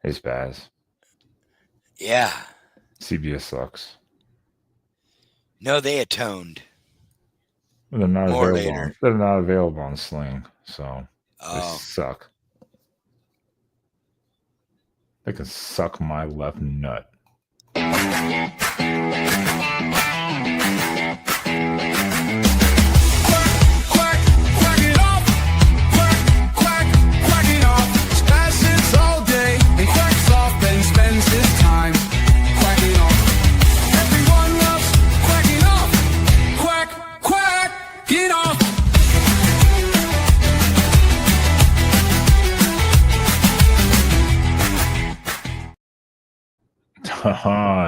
Hey, Spaz. Yeah. CBS sucks. No, they atoned. They're not More available later. on Sling, so they Oh. suck. They can suck my left nut.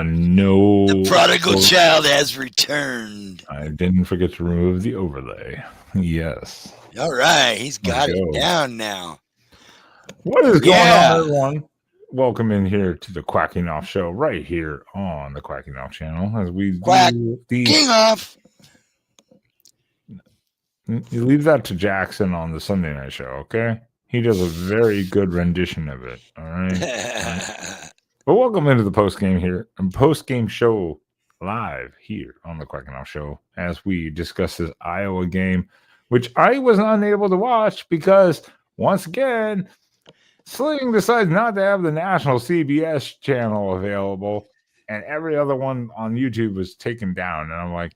No. The prodigal child has returned. I didn't forget to remove the overlay. Yes. All right. He's got There it we go. down now. What is going Yeah. on, everyone? Welcome in here to the Quacking Off Show, right here on the Quacking Off channel, as we do the King off. You leave that to Jackson on the Sunday night show, okay? He does a very good rendition of it. All right. But welcome into the post-game here, and post-game show live here on the Quacking Off Show as we discuss this Iowa game, which I was unable to watch because once again, Sling decides not to have the national CBS channel available, and every other one on YouTube was taken down. And I'm like,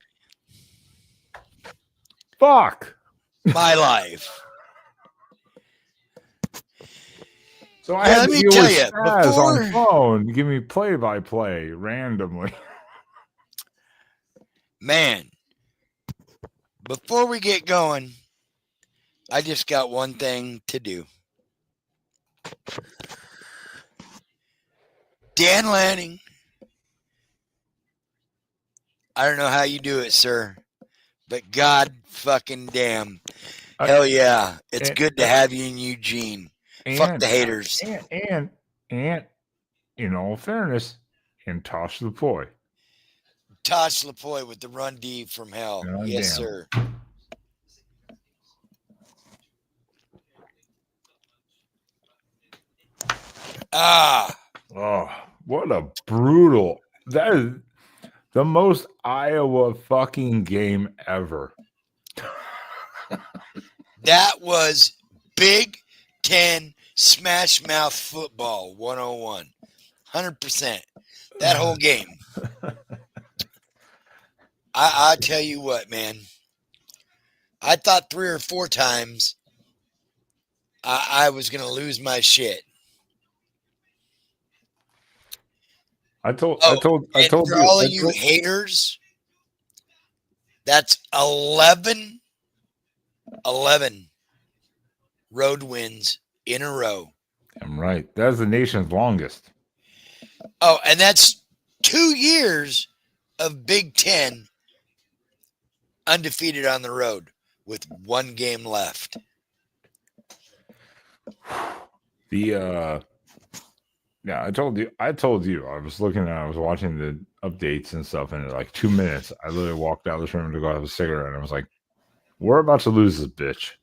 fuck. My life. So I had let to me deal tell with you, Spaz on phone to give me play-by-play randomly. Man, before we get going, I just got one thing to do. Dan Lanning, I don't know how you do it, sir, but God fucking damn. Hell yeah. It's good to have you in Eugene. Fuck the haters. And in all fairness, and Tosh the Ploy. Tosh Lapoy with the run D from hell. Yes, sir. Oh, what a brutal. That is the most Iowa fucking game ever. That was Big Ten Smash Mouth Football 101. 100%. That whole game. I tell you what, man. I thought 3 or 4 times I was going to lose my shit. I told for you. All of you haters, that's 11 road wins in a row. I'm right. That's the nation's longest. Oh, and that's 2 years of Big Ten undefeated on the road with 1 game left. Yeah, I told you. I was watching the updates and stuff, and in like 2 minutes, I literally walked out of this room to go have a cigarette, and I was like, "We're about to lose this bitch."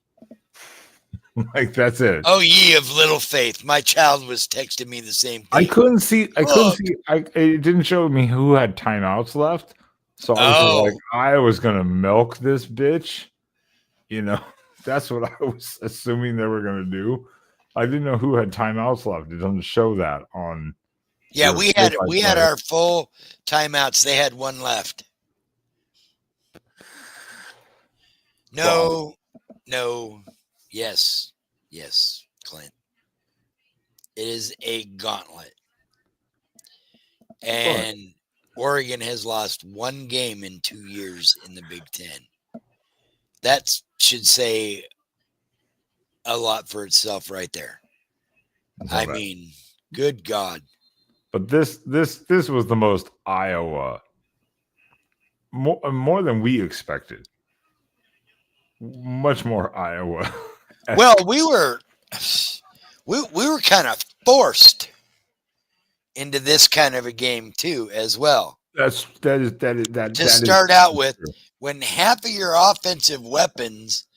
Like, that's it. Oh, ye of little faith! My child was texting me the same thing. I couldn't see. It didn't show me who had timeouts left, so I was like, I was gonna milk this bitch. You know, that's what I was assuming they were gonna do. I didn't know who had timeouts left. It doesn't show that on. Yeah, we had our full timeouts. They had 1 left. No, yes, Clint. It is a gauntlet, and Oregon has lost 1 game in 2 years in the Big Ten. That should say a lot for itself right there. I mean, good God. But this was the most Iowa, more than we expected. Much more Iowa. Well, we were kind of forced into this kind of a game too, as well. To start out with, when half of your offensive weapons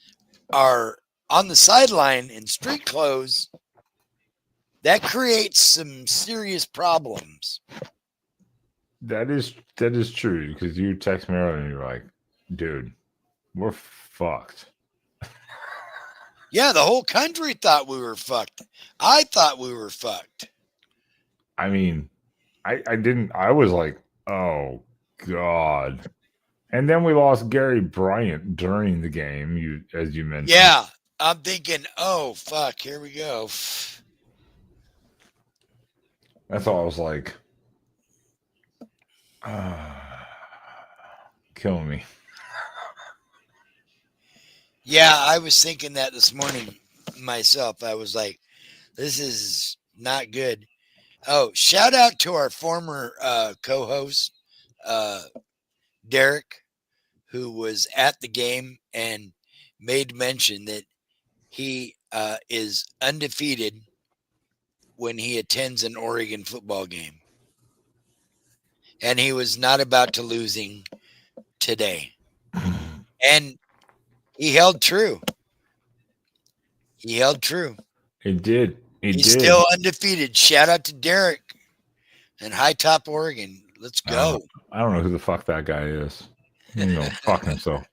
are on the sideline in street clothes, That creates some serious problems. That is true, because you text me earlier and you're like, dude, we're fucked. Yeah, the whole country thought we were fucked. I thought we were fucked. I mean, I didn't. I was like, oh god. And then we lost Gary Bryant during the game. As you mentioned. Yeah, I'm thinking, oh fuck, here we go. That's all I was like, kill me. Yeah, I was thinking that this morning myself. I was like, this is not good. Oh, shout out to our former co-host, Derek, who was at the game and made mention that he is undefeated when he attends an Oregon football game. And he was not about to losing today. And he held true. He held true. It did. He's still undefeated. Shout out to Derek and High Top Oregon. Let's go. I don't know who the fuck that guy is. Fuck himself.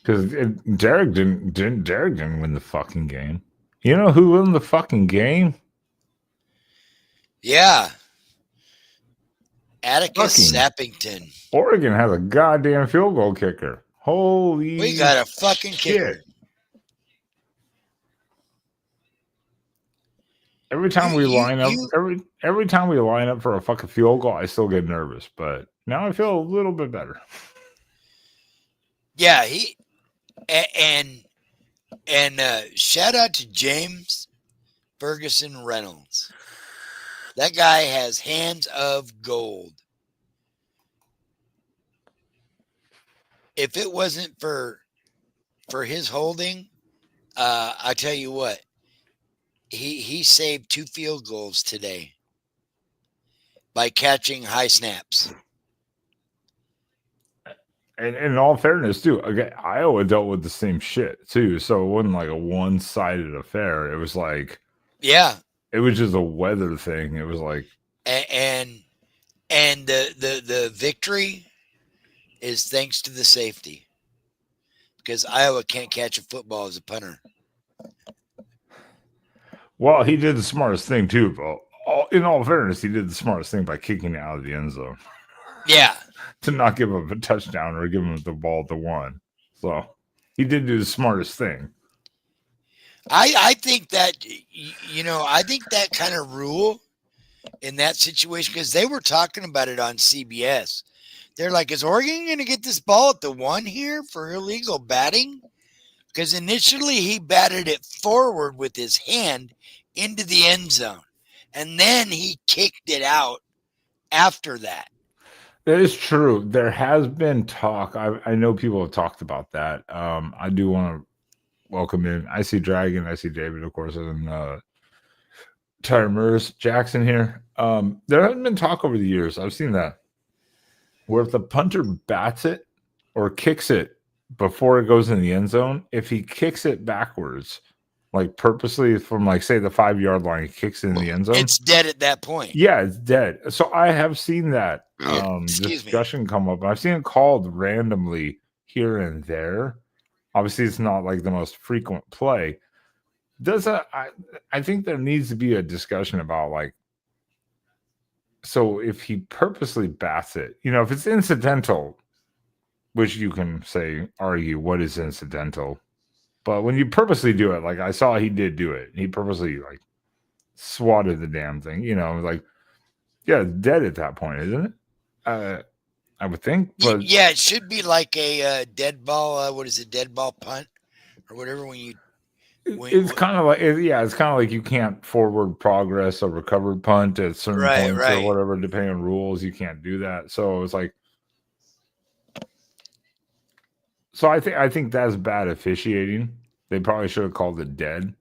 Because Derek didn't win the fucking game. You know who won the fucking game? Yeah. Atticus Sappington. Oregon has a goddamn field goal kicker. Holy We got a fucking kicker. Every time we line up, every time we line up for a fucking field goal, I still get nervous. But now I feel a little bit better. Yeah, and shout out to James Ferguson Reynolds. That guy has hands of gold. If it wasn't for his holding, I tell you what, he saved 2 field goals today by catching high snaps. And in all fairness, too, okay, Iowa dealt with the same shit too, so it wasn't like a one-sided affair. It was like, yeah, it was just a weather thing. It was like, and the victory is thanks to the safety, because Iowa can't catch a football as a punter. Well, he did the smartest thing too, but in all fairness, he did the smartest thing by kicking it out of the end zone. Yeah. To not give him a touchdown or give him the ball to one. So he did do the smartest thing. I think that, I think that kind of rule in that situation, because they were talking about it on CBS. They're like, is Oregon going to get this ball at the 1 here for illegal batting? Because initially he batted it forward with his hand into the end zone. And then he kicked it out after that. That is true. There has been talk. I know people have talked about that. I do want to welcome in. I see Dragon. I see David, of course, and Tyrmers Jackson here. There hasn't been talk over the years. I've seen that where if the punter bats it or kicks it before it goes in the end zone, if he kicks it backwards, like purposely from, like, say the 5-yard line, he kicks it in the end zone, it's dead at that point. Yeah, it's dead. So I have seen that discussion come up. I've seen it called randomly here and there. Obviously, it's not like the most frequent play. I think there needs to be a discussion about, like, so if he purposely bats it, if it's incidental, which you can argue what is incidental, but when you purposely do it, like I saw he did do it, he purposely, like, swatted the damn thing, like, yeah, it's dead at that point, isn't it? I would think. But yeah, it should be like a dead ball. What is it, dead ball punt or whatever? It's kind of like you can't forward progress a recovered punt at certain points or whatever, depending on rules. You can't do that. So it's like, so I think that's bad officiating. They probably should have called it dead,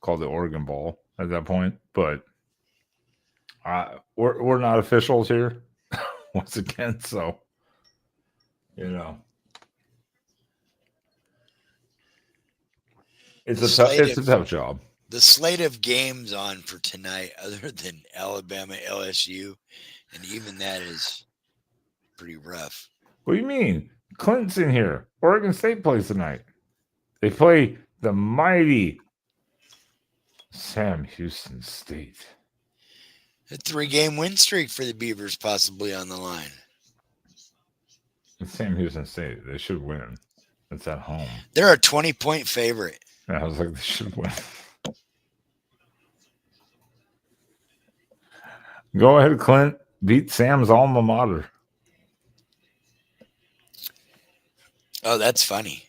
called it Oregon ball at that point. But we're not officials here once again, so it's a tough job. The slate of games on for tonight, other than Alabama, LSU, and even that is pretty rough. What do you mean? Clinton's in here. Oregon State plays tonight. They play the mighty Sam Houston State. A 3-game win streak for the Beavers possibly on the line. It's Sam Houston State. They should win. It's at home. They're a 20-point favorite. I was like, they should win. Go ahead, Clint. Beat Sam's alma mater. Oh, that's funny.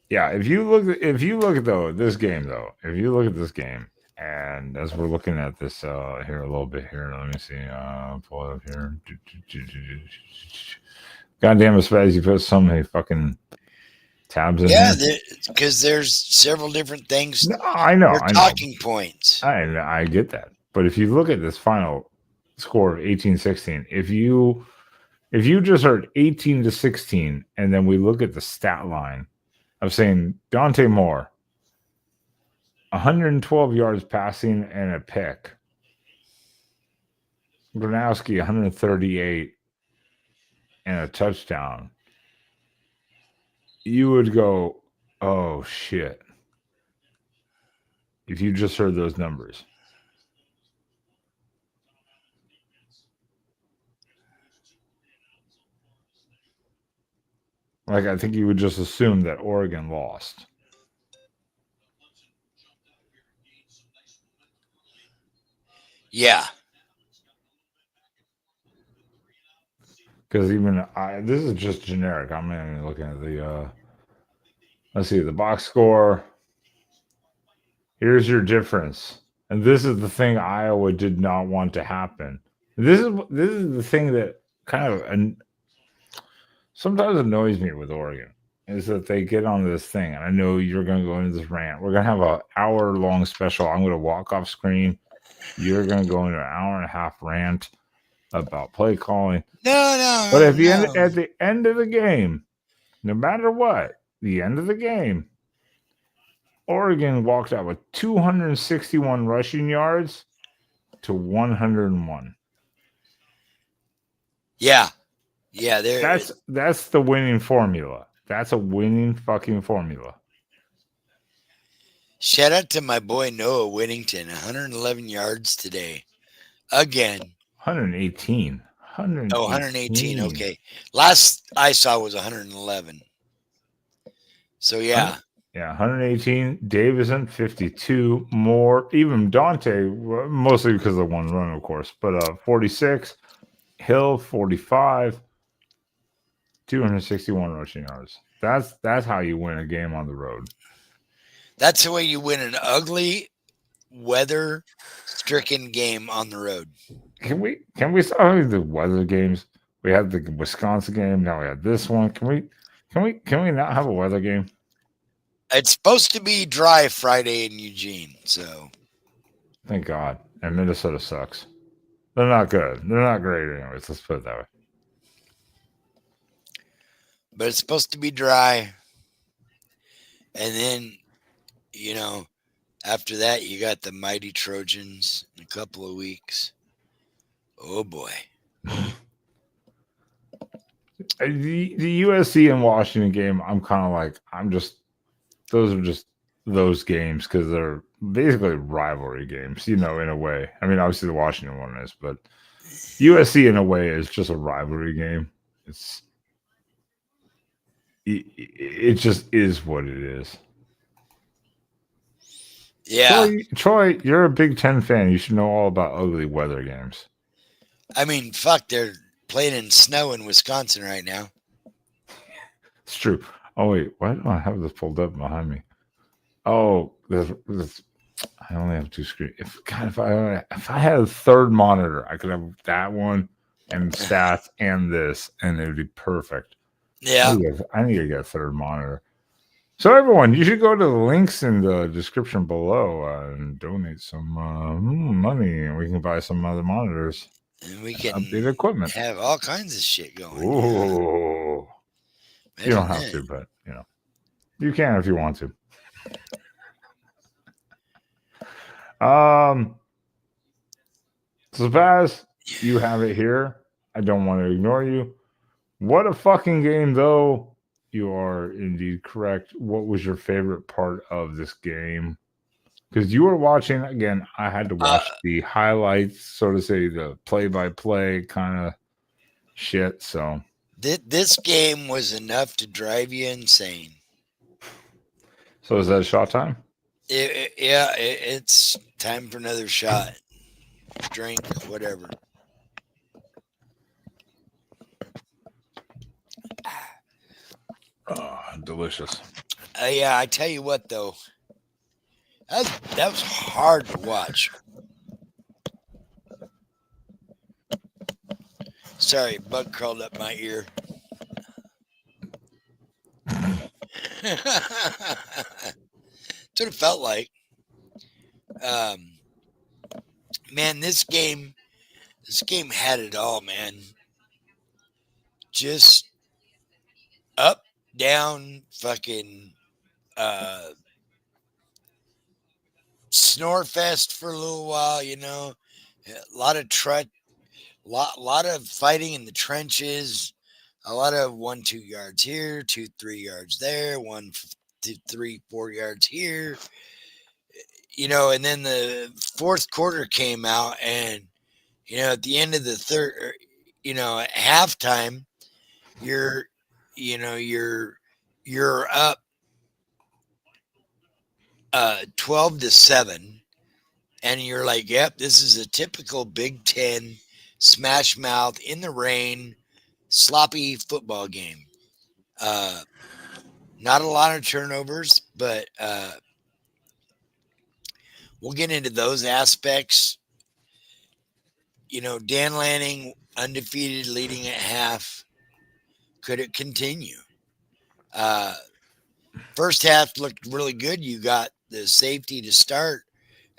Yeah, if you look at this game, and as we're looking at this here a little bit here, let me see, pull it up here. Goddamn, it's fast. You put so many fucking tabs in. Yeah, because there's several different things. No, I know. Talking points. I get that, but if you look at this final score of 18-16, if you just heard 18-16, and then we look at the stat line of saying Dante Moore, 112 yards passing and a pick. Gronowski, 138 and a touchdown. You would go, oh, shit. If you just heard those numbers. Like, I think you would just assume that Oregon lost. Yeah. Because even this is just generic. I'm not even looking at the let's see, the box score. Here's your difference. And this is the thing Iowa did not want to happen. This is the thing that kind of sometimes annoys me with Oregon, is that they get on this thing. And I know you're going to go into this rant. We're going to have an hour-long special. I'm going to walk off screen. You're going to go into an hour-and-a-half rant about play calling. No. But at the end of the game, no matter what, the end of the game, Oregon walked out with 261 rushing yards to 101. Yeah, that's the winning formula. That's a winning fucking formula. Shout out to my boy Noah Whittington, 111 yards today. Again. 118. 118. Okay. Last I saw was 111. So, yeah. Yeah, 118. Davison, 52. More. Even Dante, mostly because of the one run, of course. But 46. Hill, 45. 261 rushing yards. That's how you win a game on the road. That's the way you win an ugly, weather-stricken game on the road. Can we start the weather games? We had the Wisconsin game. Now we had this one. Can we not have a weather game? It's supposed to be dry Friday in Eugene, so thank God. And Minnesota sucks. They're not good. They're not great anyways. Let's put it that way. But it's supposed to be dry. And then, after that, you got the mighty Trojans in a couple of weeks. Oh, boy. The USC and Washington game, I'm kind of like, those are just those games because they're basically rivalry games, in a way. I mean, obviously the Washington one is, but USC in a way is just a rivalry game. It just is what it is. Yeah. Troy, you're a Big Ten fan. You should know all about ugly weather games. I mean, fuck, they're playing in snow in Wisconsin right now. It's true. Oh, wait. Why don't I have this pulled up behind me? Oh, I only have two screens. If I had a third monitor, I could have that one and stats and this, and it would be perfect. Yeah. I need to get a third monitor. So everyone, you should go to the links in the description below and donate some money, and we can buy some other monitors. And we can update equipment. Have all kinds of shit going. Ooh. You don't have to, but You can if you want to. So Baz, you have it here. I don't want to ignore you. What a fucking game, though. You are indeed correct. What was your favorite part of this game? Because you were watching again. I had to watch the highlights, so to say, the play-by-play kind of shit. So This game was enough to drive you insane. so is that shot time? It's time for another shot, drink, whatever. Oh, delicious. Yeah, I tell you what though, that was hard to watch. Sorry, bug crawled up my ear. That's what it felt like. Um, man, this game had it all, man. Just up, down, fucking snore fest for a little while, you know. A lot of lot of fighting in the trenches. A lot of 1-2 yards here, 2-3 yards there, 1-2-3-4 yards here. You know, and then the fourth quarter came out, and you know, at the end of the third, you know, at halftime, you're, you know, you're up 12-7, and you're like, yep, this is a typical Big Ten smash mouth in the rain, sloppy football game. Not a lot of turnovers, but we'll get into those aspects. You know, Dan Lanning undefeated, leading at half. Could it continue? First half looked really good. You got the safety to start,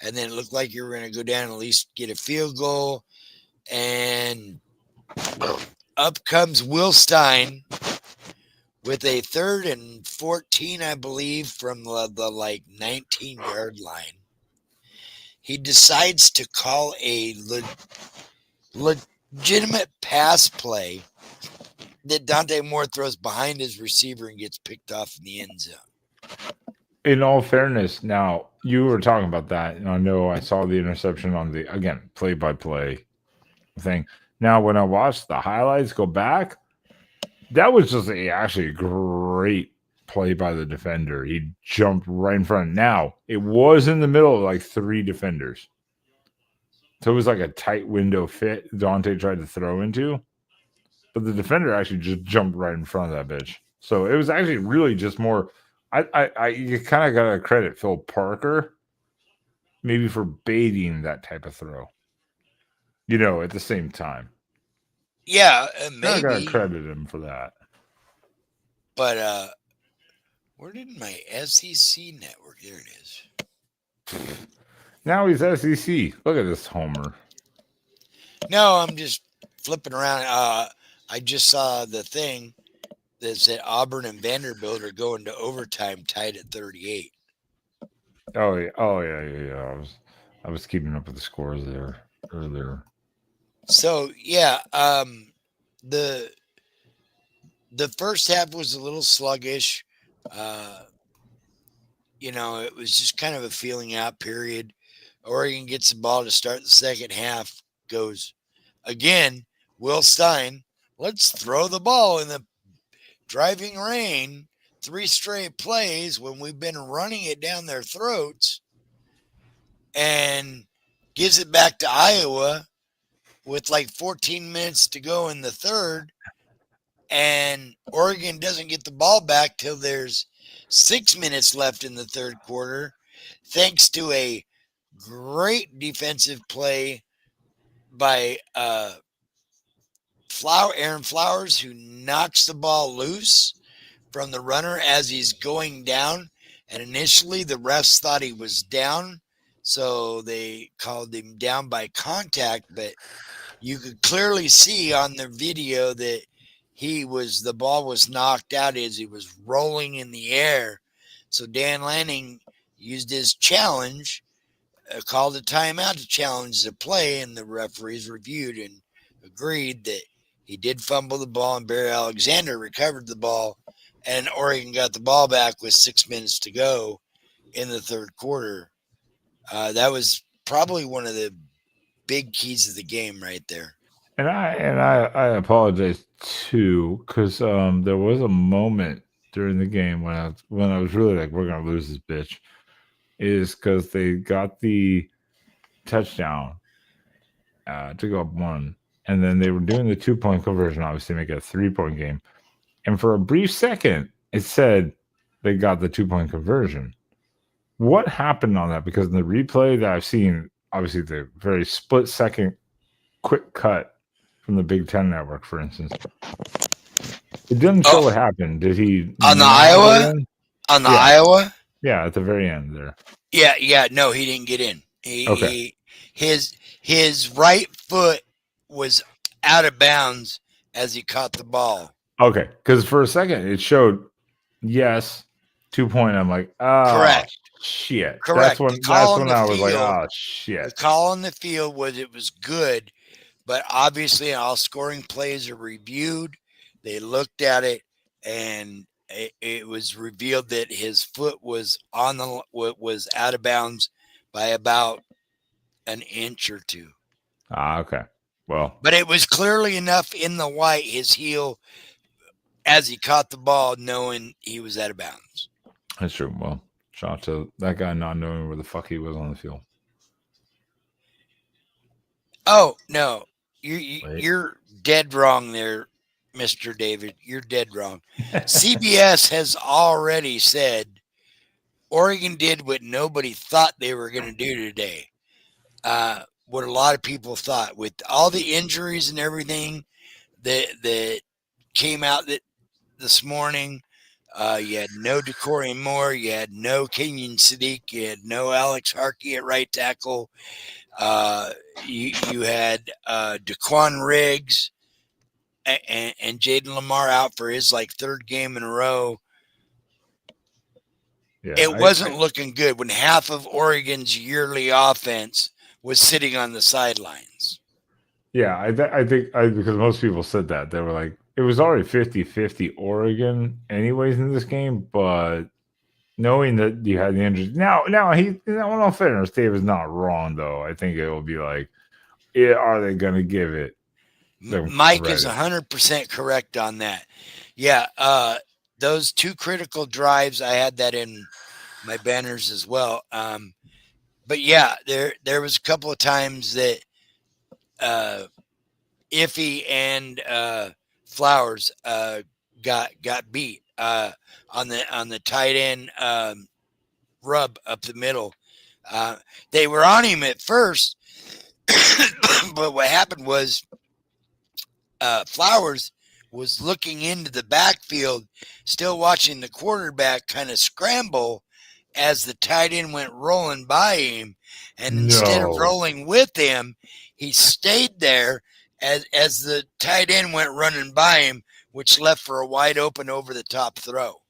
and then it looked like you were going to go down and at least get a field goal. And up comes Will Stein with a 3rd and 14, I believe, from the like 19-yard line. He decides to call a legitimate pass play that Dante Moore throws behind his receiver and gets picked off in the end zone. In all fairness, now you were talking about that, and I know I saw the interception on the again play-by-play thing. Now, when I watched the highlights go back, that was just actually a great play by the defender. He jumped right in front. Now, it was in the middle of like 3 defenders. So it was like a tight window fit Dante tried to throw into. But the defender actually just jumped right in front of that bitch. So it was actually really just more. You kind of got to credit Phil Parker maybe for baiting that type of throw. You know, at the same time. Yeah, I maybe. got to credit him for that. But where did my SEC network? There it is. Now he's SEC. Look at this homer. No, I'm just flipping around. I just saw the thing that said Auburn and Vanderbilt are going to overtime, tied at 38. Oh yeah. I was keeping up with the scores there earlier. So yeah, the first half was a little sluggish. You know, it was just kind of a feeling out period. Oregon gets the ball to start the second half, goes again, Will Stein, let's throw the ball in the driving rain, 3 straight plays when we've been running it down their throats, and gives it back to Iowa with like 14 minutes to go in the third. And Oregon doesn't get the ball back till there's 6 minutes left in the third quarter, thanks to a great defensive play by Aaron Flowers, who knocks the ball loose from the runner as he's going down. And initially, the refs thought he was down, so they called him down by contact. But you could clearly see on the video that the ball was knocked out as he was rolling in the air So Dan Lanning used his challenge, called a timeout to challenge the play, and the referees reviewed and agreed that he did fumble the ball, and Barry Alexander recovered the ball, and Oregon got the ball back with 6 minutes to go in the third quarter. That was probably one of the big keys of the game right there. And I apologize too, because there was a moment during the game when I was really like, we're gonna lose this bitch, is because they got the touchdown to go up one, and then they were doing the 2-point conversion, obviously make it a 3-point game. And for a brief second, it said they got the 2-point conversion. What happened on that? Because in the replay that I've seen, obviously the very split second quick cut from the Big Ten Network, for instance, it didn't show what happened. Did he on the not Iowa? get in? On the Yeah. Iowa? Yeah, at the very end there. Yeah. No, he didn't get in. Okay. His right foot was out of bounds as he caught the ball. Okay, because for a second it showed yes 2-point. I'm like, oh Correct. shit. Correct. That's when I was like, oh shit. The call on the field was it was good, but obviously all scoring plays are reviewed. They looked at it, and it was revealed that his foot was was out of bounds by about an inch or two. Okay. Well, But it was clearly enough in the white, his heel, as he caught the ball, knowing he was out of bounds. that's true. Well, shout out to that guy not knowing where the fuck he was on the field. Oh no, you're dead wrong there, Mr. David. You're dead wrong. CBS has already said Oregon did what nobody thought they were going to do today. What a lot of people thought, with all the injuries and everything that came out this morning. You had no Decory Moore, you had no Kenyon Sadiq, you had no Alex Harkey at right tackle. You had Daquan Riggs and Jaden Lamar out for his third game in a row. Yeah, it wasn't looking good when half of Oregon's yearly offense was sitting on the sidelines. Yeah, I think because most people said that. They were like, it was already 50-50 Oregon anyways in this game, but knowing that you had the injuries. Now, in all fairness, Dave is not wrong, though. I think it will be like, are they going to give it? Mike is 100% correct on that. Yeah, those two critical drives, I had that in my banners as well. But yeah, there was a couple of times that Iffy and Flowers got beat on the tight end rub up the middle. They were on him at first, but what happened was Flowers was looking into the backfield, still watching the quarterback kind of scramble as the tight end went rolling by him. And instead of rolling with him, he stayed there as the tight end went running by him, which left for a wide open over the top throw.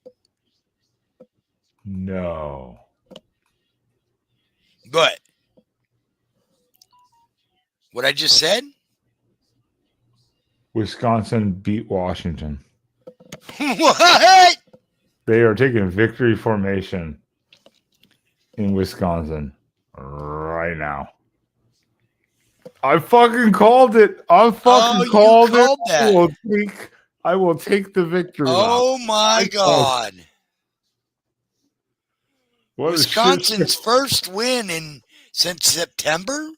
No. But what I just said? Wisconsin beat Washington. What? They are taking victory formation in Wisconsin right now. I fucking called it. I fucking called it. That. I will take the victory. Oh my God. Wisconsin's first win since September?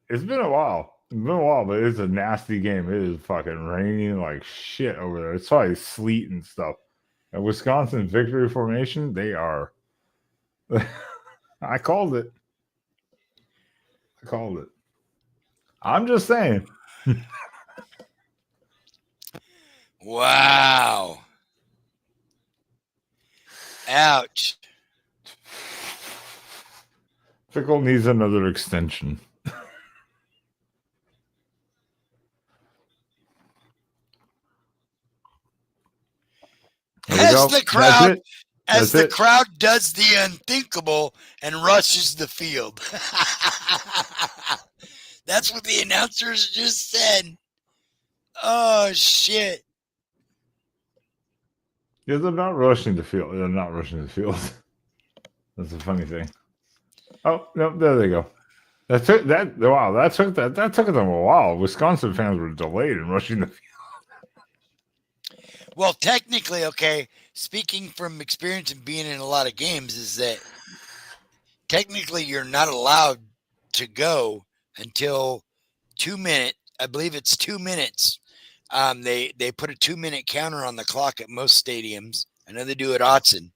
It's been a while. But it's a nasty game. It is fucking raining like shit over there. It's probably sleet and stuff. And Wisconsin victory formation, they are. I called it. I'm just saying. Wow. Ouch. Fickle needs another extension. There we go. As the crowd does the unthinkable and rushes the field. That's what the announcers just said. Oh, shit. Yeah, they're not rushing the field. They're not rushing the field. That's a funny thing. Oh, no, there they go. That took that. Wow, that took them a while. Wisconsin fans were delayed in rushing the field. Well, technically, okay, speaking from experience and being in a lot of games, is that technically you're not allowed to go until 2 minutes. I believe it's 2 minutes. They put a 2-minute counter on the clock at most stadiums. I know they do at Autzen,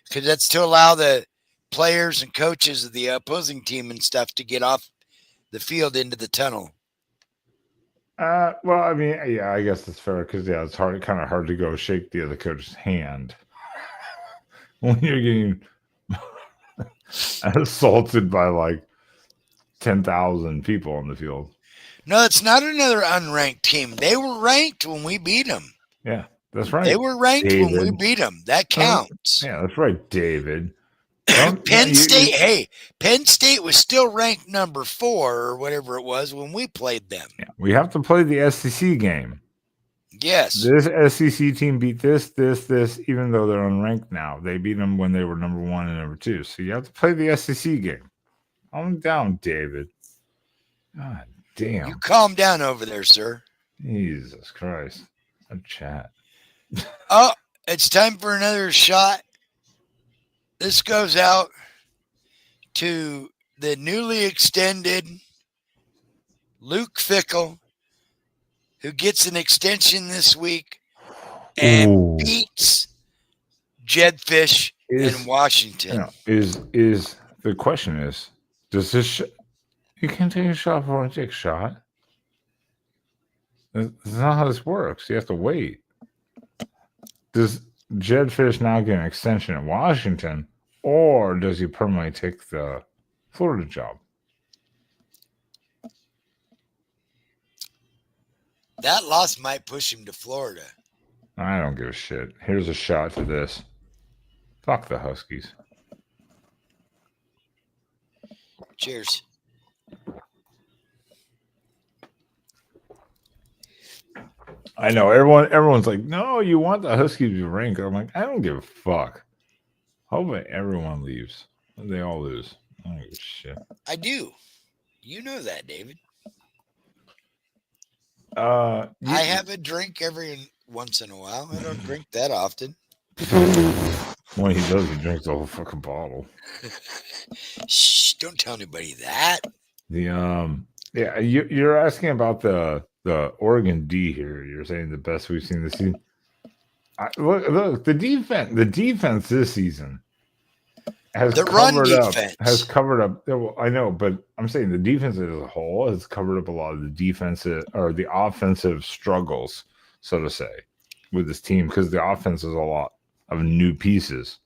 because that's to allow the players and coaches of the opposing team and stuff to get off the field into the tunnel. Well, I mean, yeah, I guess that's fair because it's kind of hard to go shake the other coach's hand when you're getting assaulted by like 10,000 people on the field. No, it's not another unranked team. They were ranked when we beat them. Yeah, that's right. They were ranked when we beat them. That counts. Yeah, that's right, David. Penn State, Penn State was still ranked number 4 or whatever it was when we played them. Yeah, we have to play the SEC game. Yes. This SEC team beat this, even though they're unranked now. They beat them when they were number 1 and number 2. So you have to play the SEC game. Calm down, David. God damn. You calm down over there, sir. Jesus Christ. A chat. Oh, it's time for another shot. This goes out to the newly extended Luke Fickle, who gets an extension this week and beats Jedfish in Washington. Is the question is, does this you can't take a shot before you take a shot? That's not how this works. You have to wait. Does Jedfish now get an extension in Washington, or does he permanently take the Florida job? That loss might push him to Florida. I don't give a shit. Here's a shot to this. Fuck the Huskies. Cheers. I know everyone's like, no, you want the Huskies to rank. I'm like, I don't give a fuck. Hopefully everyone leaves. They all lose. I don't give a shit. I do. You know that, David. I have a drink every once in a while. I don't drink that often. When he does, he drinks the whole fucking bottle. Shh! Don't tell anybody that. Yeah, you're asking about the Oregon D here. You're saying the best we've seen this season. Look, the defense this season has covered up. Well, I know, but I'm saying the defense as a whole has covered up a lot of the defensive or the offensive struggles, so to say, with this team because the offense is a lot of new pieces.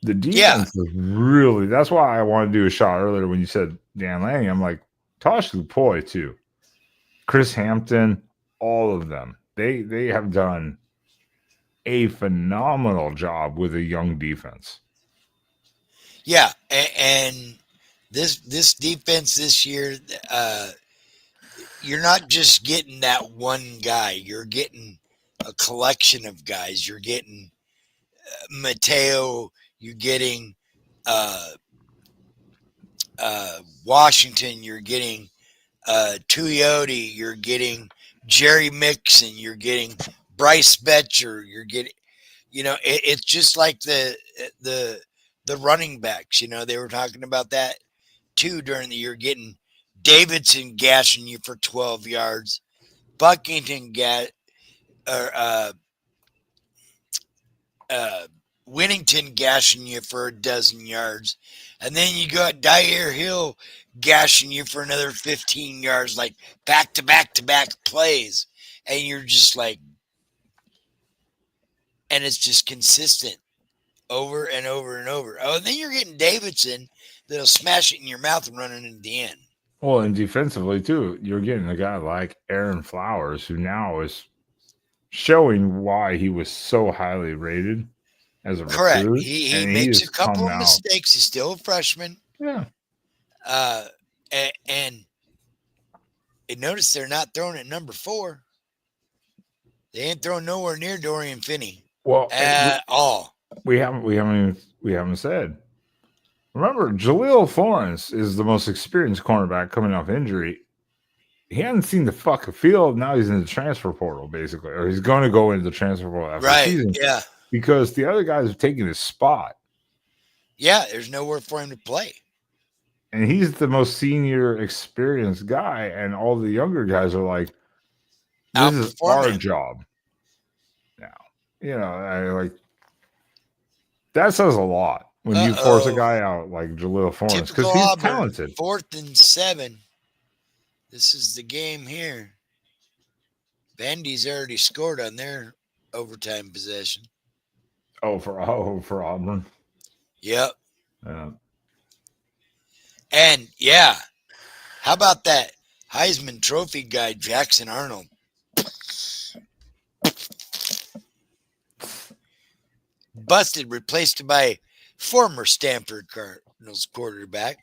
The defense is really. That's why I wanted to do a shot earlier when you said Dan Lanning. I'm like Tosh Lupoi too, Chris Hampton, all of them. They have done a phenomenal job with a young defense. Yeah, and this defense this year, you're not just getting that one guy. You're getting a collection of guys. You're getting Mateo. You're getting Washington. You're getting Tuioti. You're getting Jerry Mixon. You're getting Bryce Betcher. You're getting, it's just like the running backs. They were talking about that too during the year. Getting Davidson gashing you for 12 yards, Buckington Winnington gashing you for a dozen yards, and then you got Dyer Hill gashing you for another 15 yards, like back to back to back plays, and you're just like, and it's just consistent over and over and over. Oh, and then you're getting Davidson that'll smash it in your mouth and run it into the end. Well, and defensively too, you're getting a guy like Aaron Flowers, who now is showing why he was so highly rated as a Correct. recruit, He and he makes has a couple come of out. mistakes. He's still a freshman. Yeah. And notice they're not throwing at number 4. They ain't throwing nowhere near Dorian Finney Well, at all. we haven't said. Remember, Jaleel Florence is the most experienced cornerback coming off injury. He hadn't seen the fucking field. Now he's in the transfer portal, basically, or he's going to go into the transfer portal after the Right. season. Yeah. Because the other guys have taken his spot. Yeah. There's nowhere for him to play. And he's the most senior, experienced guy, and all the younger guys are like, "This is our job now." That says a lot when you force a guy out like Jaleel Florence because he's Auburn, talented. 4th and 7. This is the game here. Vandy's already scored on their overtime possession. For Auburn. Yep. Yeah. And how about that Heisman Trophy guy, Jackson Arnold? Busted, replaced by former Stanford Cardinals quarterback,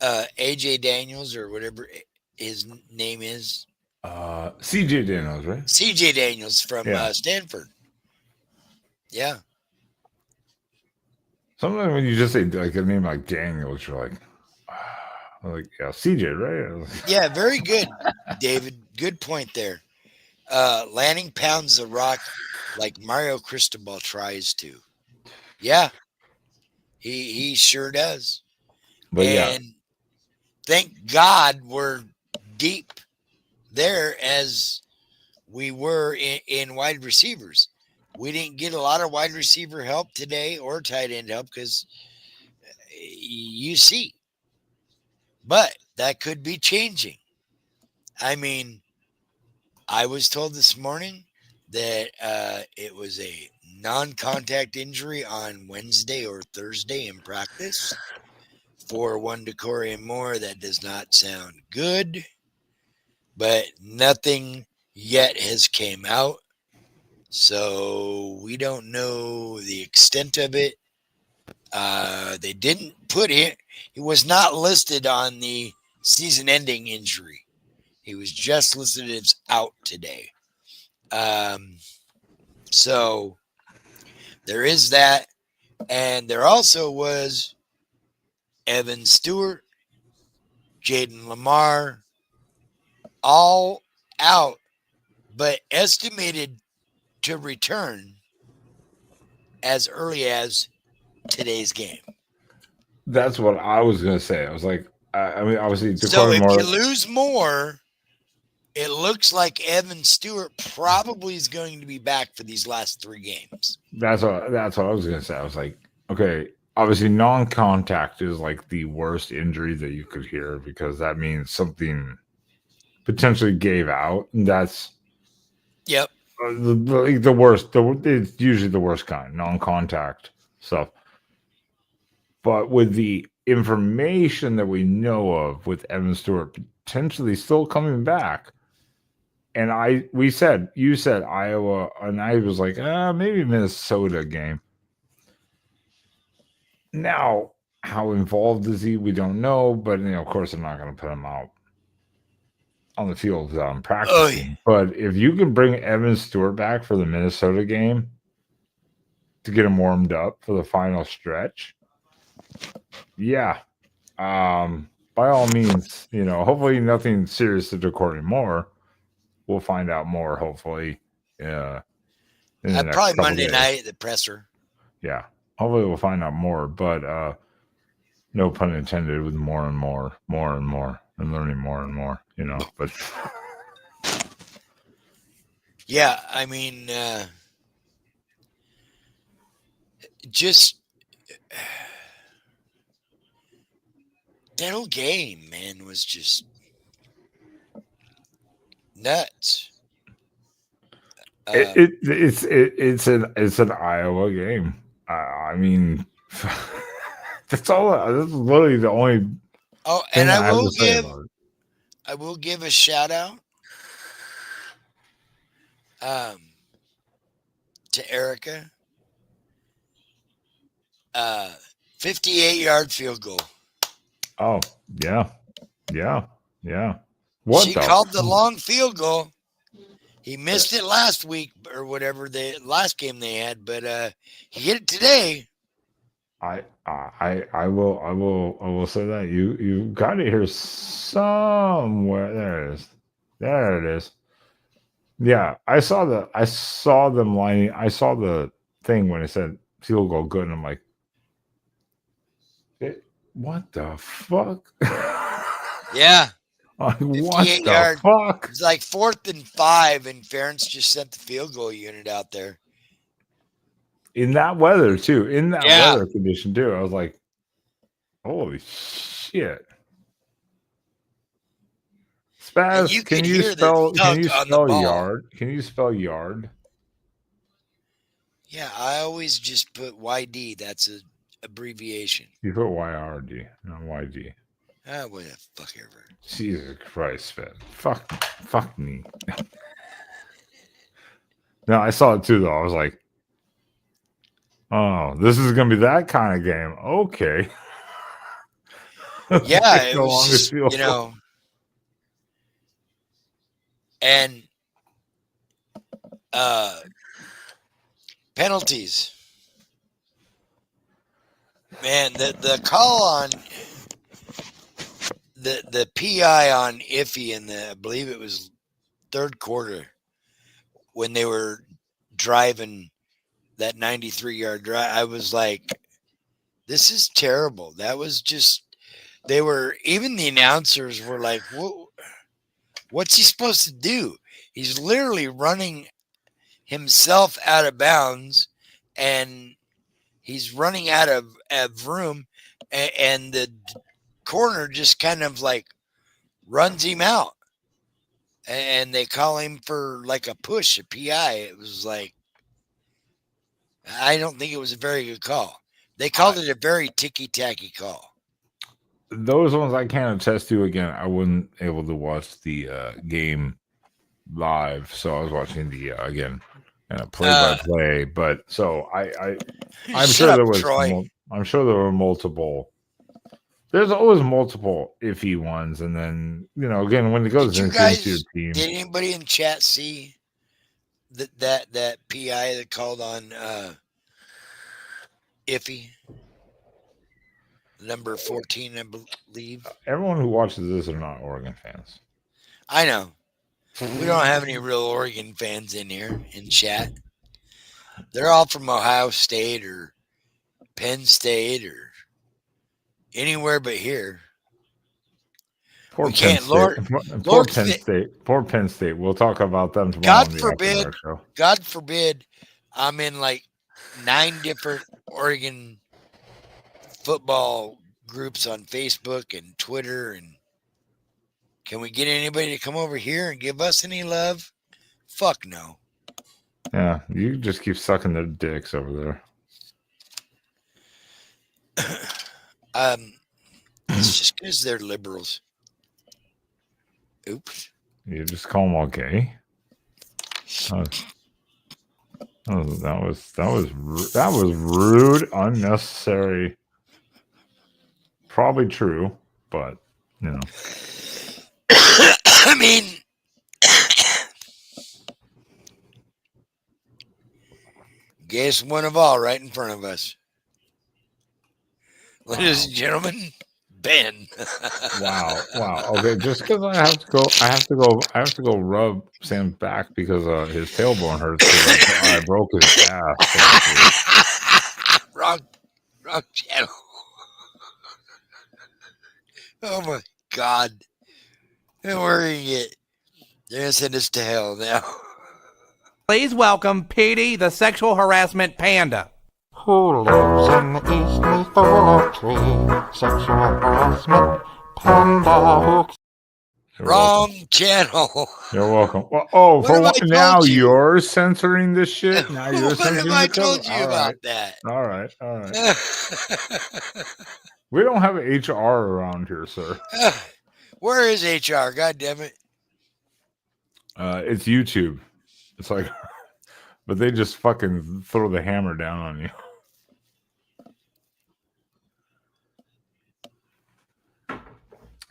AJ Daniels, or whatever his name is. CJ Daniels, right? CJ Daniels from Stanford. Yeah. Sometimes when you just say like a name like Daniels, you're like, CJ, right? Yeah, very good, David. Good point there. Lanning pounds the rock like Mario Cristobal tries to. Yeah, he sure does. But and thank God we're deep there as we were in wide receivers. We didn't get a lot of wide receiver help today or tight end help because you see. But that could be changing. I mean, I was told this morning that it was a non-contact injury on Wednesday or Thursday in practice for one Decorian Moore. That does not sound good, but nothing yet has came out. So we don't know the extent of it. They didn't put it. He was not listed on the season-ending injury. He was just listed as out today. So there is that. And there also was Evan Stewart, Jaden Lamar, all out, but estimated to return as early as today's game. That's what I was going to say. I was like, I mean, obviously, so if you lose more, it looks like Evan Stewart probably is going to be back for these last 3 games. That's what I was going to say. I was like, okay, obviously, non-contact is like the worst injury that you could hear because that means something potentially gave out. And that's the worst. It's usually the worst kind, non-contact stuff. But with the information that we know of with Evan Stewart potentially still coming back, and you said Iowa, and I was like, maybe Minnesota game. Now, how involved is he? We don't know, but of course, I'm not going to put him out on the field practicing. But if you can bring Evan Stewart back for the Minnesota game to get him warmed up for the final stretch, by all means, hopefully nothing serious to Decorian Moore. We'll find out more, hopefully. Probably Monday night at the presser. Yeah. Hopefully we'll find out more, but no pun intended with more and more, and learning more and more, but yeah, I mean, just that whole game, man, was just nuts. It's an Iowa game. I mean, that's all. That's literally the only. And I will give a shout out to Erica. 58-yard field goal. Oh, yeah. She called the long field goal. He missed it last week or whatever last game they had, but he hit it today. I will say that you got it here somewhere. There it is. Yeah, I saw them lining. I saw the thing when it said field goal good, and I'm like, what the fuck? Yeah. Like, what 58 the yard. fuck? It's like 4th and 5, and Ferentz just sent the field goal unit out there. In that weather, too. In that Yeah. weather condition, too. I was like, holy shit. Spaz, you can could you hear spell the thud on the ball. yard? Can you spell yard? Yeah, I always just put YD. That's a abbreviation. You put YRD, not YD. What the fuck ever. Jesus Christ, man. Fuck me. No, I saw it too, though. I was like, oh, this is going to be that kind of game. Okay. Yeah, it was just, you know. And penalties. Man, the call on the PI on Iffy in I believe it was third quarter when they were driving that 93-yard drive, I was like, this is terrible. That was just, even the announcers were like, what's he supposed to do? He's literally running himself out of bounds, and he's running out of room, and the corner just kind of like runs him out, and they call him for like a push, a PI. It was like, I don't think it was a very good call. They called it a very ticky-tacky call. Those ones I can't attest to. Again, I wasn't able to watch the game live, so I was watching the again play-by-play. But so I'm sure there was. I'm sure there were multiple. There's always multiple iffy ones, and then again when it goes into your team. Did anybody in chat see that PI that called on Iffy? Number 14, I believe. Everyone who watches this are not Oregon fans. I know. We don't have any real Oregon fans in here in chat. They're all from Ohio State or Penn State or anywhere but here. Poor Penn State. Poor Penn State. We'll talk about them tomorrow. God forbid I'm in like 9 different Oregon football groups on Facebook and Twitter, and can we get anybody to come over here and give us any love? Fuck no. Yeah, you just keep sucking their dicks over there. It's just because they're liberals. Oops. You just call them all gay? That was rude, unnecessary. Probably true, but I mean, gayest one of all, right in front of us. Ladies and gentlemen, Ben. Wow. Okay, just because I have to go rub Sam's back because his tailbone hurts. I broke his ass. Wrong channel. Oh my God. Don't worry, they're gonna send us to hell now. Please welcome Petey, the sexual harassment panda. Who lives in the East Leaf Willow Tree? Sexual harassment panda. Wrong channel. You're welcome. Well, for what now you're censoring this shit? Now you're censoring I told you about that? All right. We don't have HR around here, sir. Where is HR? God damn it. It's YouTube. It's like, but they just fucking throw the hammer down on you.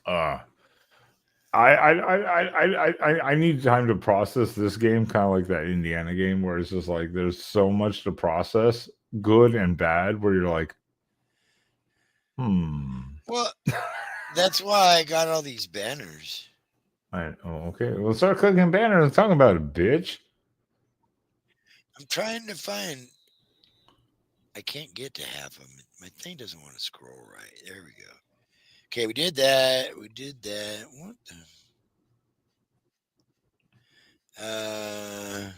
I need time to process this game, kind of like that Indiana game, where it's just like there's so much to process, good and bad, where you're like, Well, that's why I got all these banners. Okay. Well, start clicking banners and talking about it, bitch. I'm trying to find. I can't get to half of them. My thing doesn't want to scroll right. There we go. Okay, we did that. We did that. What the?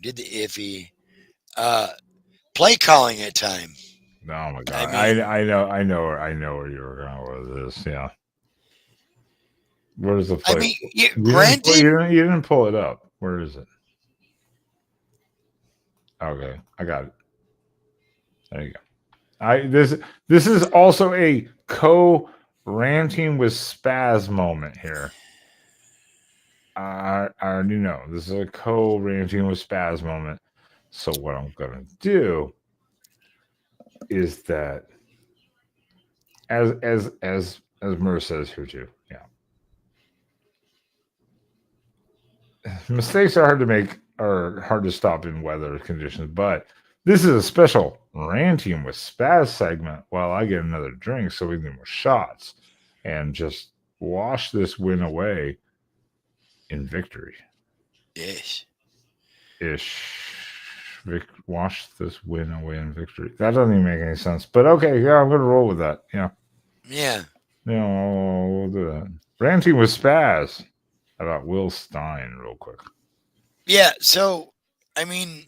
Did the iffy. Play calling at time. Oh my god! I mean- I know where you were going with this. Yeah. Where's the play? I mean, granted, you didn't pull it up. Where is it? Okay, I got it. There you go. This is also a ranting with Spaz moment here. I already know this is a ranting with Spaz moment. So what I'm gonna do is that, as Mur says here too, yeah, mistakes are hard to make or hard to stop in weather conditions, but this is a special ranting with Spaz segment while I get another drink so we can get more shots and just wash this win away in victory. Wash this win away in victory. That doesn't even make any sense. But okay, yeah, I'm gonna roll with that. Yeah. Yeah. We'll do that. Ranting with Spaz about Will Stein real quick. Yeah, so I mean,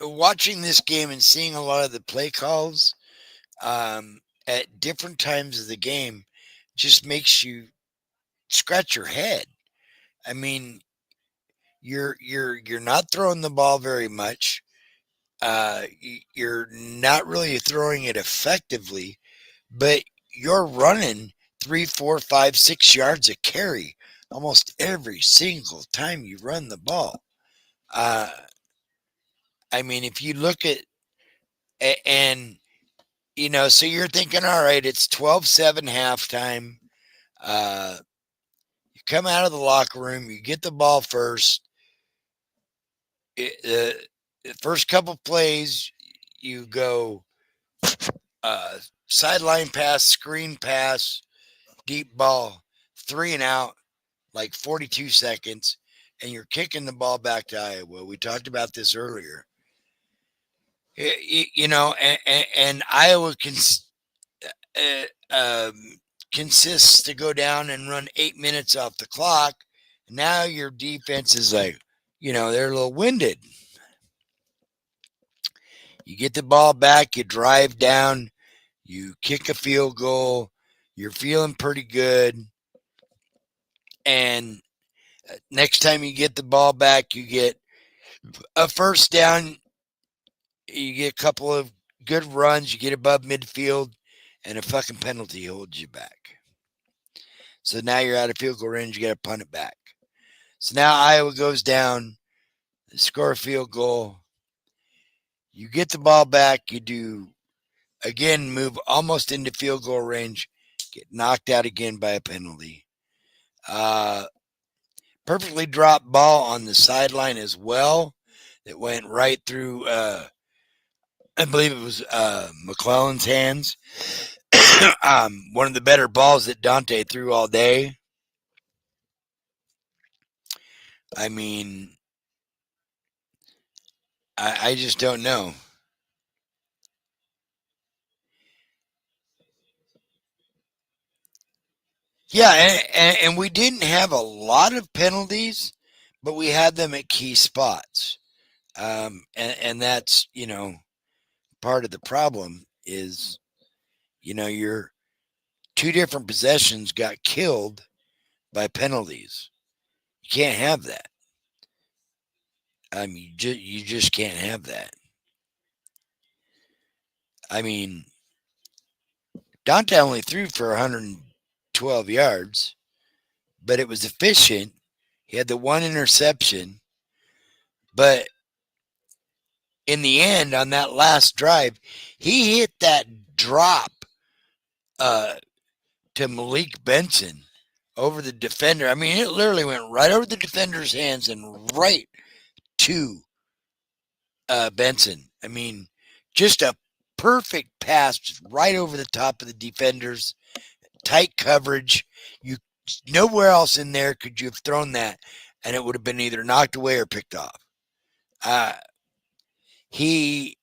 watching this game and seeing a lot of the play calls at different times of the game just makes you scratch your head. I mean, you're not throwing the ball very much. You're not really throwing it effectively, but you're running 3, 4, 5, 6 yards a carry almost every single time you run the ball. I mean, if you look at and so you're thinking, all right, it's 12-7 halftime. You come out of the locker room, you get the ball first. The first couple plays, you go sideline pass, screen pass, deep ball, 3 and out, like 42 seconds, and you're kicking the ball back to Iowa. We talked about this earlier. And Iowa consists to go down and run 8 minutes off the clock. Now your defense is like, they're a little winded. You get the ball back, you drive down, you kick a field goal, you're feeling pretty good. And next time you get the ball back, you get a first down, you get a couple of good runs, you get above midfield, and a fucking penalty holds you back. So now you're out of field goal range, you got to punt it back. So now Iowa goes down, score a field goal. You get the ball back, you do, again, move almost into field goal range, get knocked out again by a penalty. Perfectly dropped ball on the sideline as well. It went right through, I believe it was McClellan's hands. One of the better balls that Dante threw all day. I mean, I just don't know. Yeah, and we didn't have a lot of penalties, but we had them at key spots. And that's, part of the problem is, your 2 different possessions got killed by penalties. You can't have that. I mean, you just can't have that. I mean, Dante only threw for 112 yards, but it was efficient He had the one interception, but in the end, on that last drive, he hit that drop to Malik Benson over the defender. I mean, it literally went right over the defender's hands and right to Benson. I mean, just a perfect pass right over the top of the defenders, tight coverage. You nowhere else in there could you have thrown that, and it would have been either knocked away or picked off. He's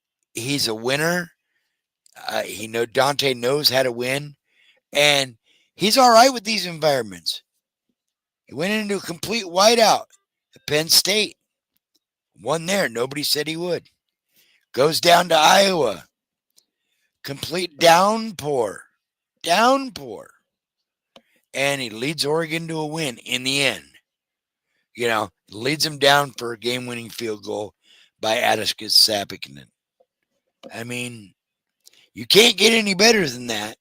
a winner. Dante knows how to win, and he's all right with these environments. He went into a complete whiteout at Penn State. Won there. Nobody said he would. Goes down to Iowa. Complete downpour. And he leads Oregon to a win in the end. Leads them down for a game-winning field goal by Atticus Sapikinen. I mean, you can't get any better than that.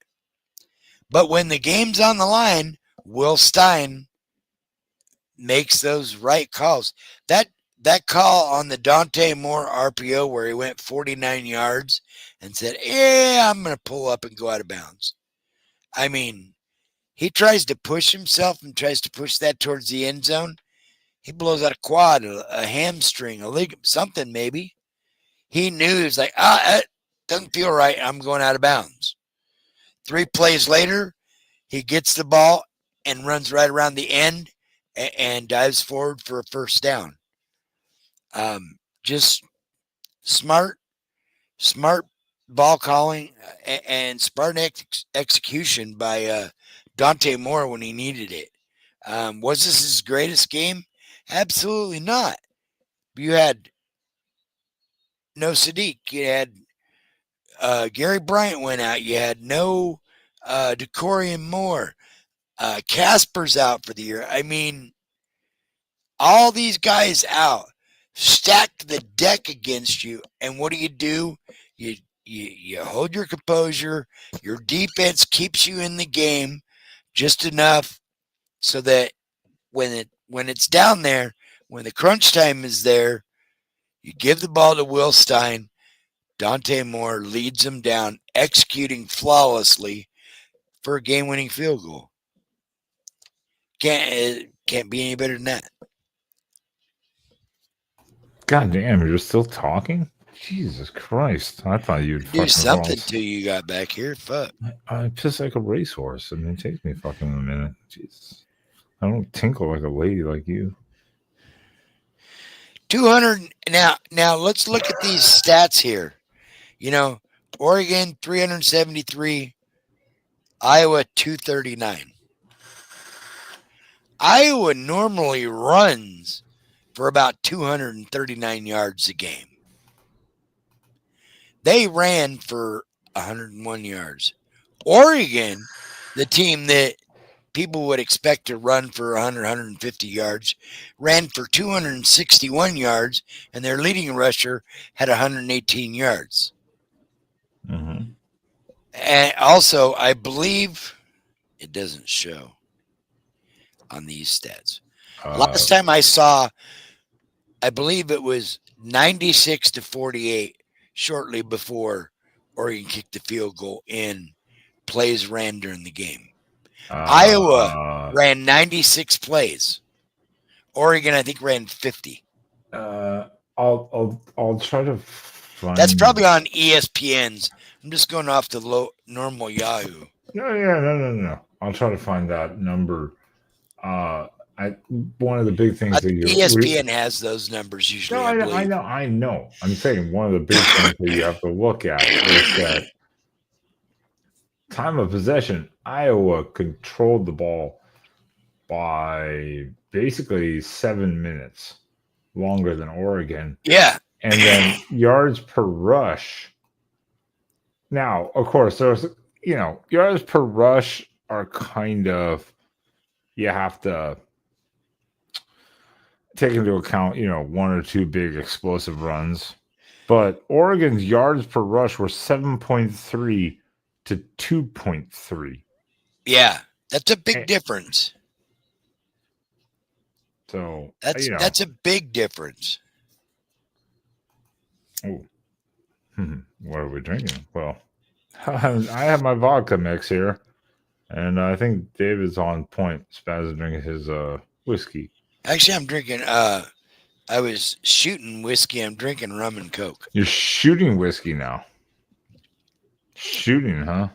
But when the game's on the line, Will Stein makes those right calls. That call on the Dante Moore RPO where he went 49 yards and said, I'm going to pull up and go out of bounds. I mean, he tries to push himself and tries to push that towards the end zone. He blows out a quad, a hamstring, a leg, something maybe. He knew he was like, it doesn't feel right. I'm going out of bounds. 3 plays later, he gets the ball and runs right around the end and dives forward for a first down. Just smart ball calling and smart execution by Dante Moore when he needed it. Was this his greatest game? Absolutely not. You had no Sadiq. You had Gary Bryant went out. You had no Decorian Moore. Casper's out for the year. I mean, all these guys out. Stacked the deck against you, and what do? You hold your composure. Your defense keeps you in the game just enough so that when it's down there, when the crunch time is there, you give the ball to Will Stein. Dante Moore leads them down, executing flawlessly for a game-winning field goal. Can't be any better than that. God damn, you're still talking? Jesus Christ. I thought you'd do something till you got back here. Fuck. I piss like a racehorse. I mean, it takes me fucking a minute. Jesus. I don't tinkle like a lady like you. 200. Now let's look at these stats here. Oregon 373, Iowa 239. Iowa normally runs for about 239 yards a game. They ran for 101 yards. Oregon, the team that people would expect to run for 100, 150 yards, ran for 261 yards, and their leading rusher had 118 yards. Mm-hmm. And also, I believe it doesn't show on these stats. Last time I saw, I believe it was 96-48 shortly before Oregon kicked the field goal in. Plays ran during the game. Iowa ran 96 plays. Oregon, I think, ran 50. I'll try to find. That's probably on ESPN's. I'm just going off the normal Yahoo. No. I'll try to find that number. One of the big things that ESPN has those numbers usually. I know. I'm saying one of the big things that you have to look at is that time of possession. Iowa controlled the ball by basically 7 minutes longer than Oregon. Yeah. And then yards per rush. Now, of course, there's, yards per rush are kind of, you have to take into account, 1 or 2 big explosive runs. But Oregon's yards per rush were 7.3 to 2.3. Yeah, that's a big difference. So That's a big difference. Oh, what are we drinking? Well, I have my vodka mix here, and I think David's on point. Spaz is drinking his whiskey. Actually, I'm drinking. I was shooting whiskey. I'm drinking rum and coke. You're shooting whiskey now. Shooting, huh?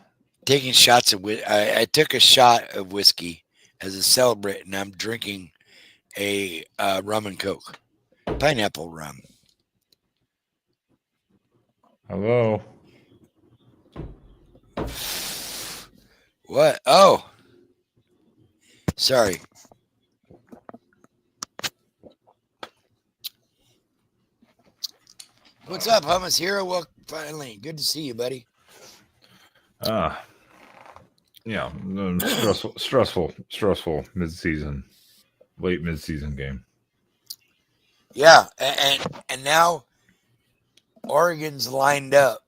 Taking shots of whiskey. I took a shot of whiskey as a celebrate, and I'm drinking a rum and coke, pineapple rum. Hello. What? Oh, sorry. What's up, Hummus Hero? Well, finally, good to see you, buddy. Yeah, stressful mid-season, late mid-season game. Yeah, and now Oregon's lined up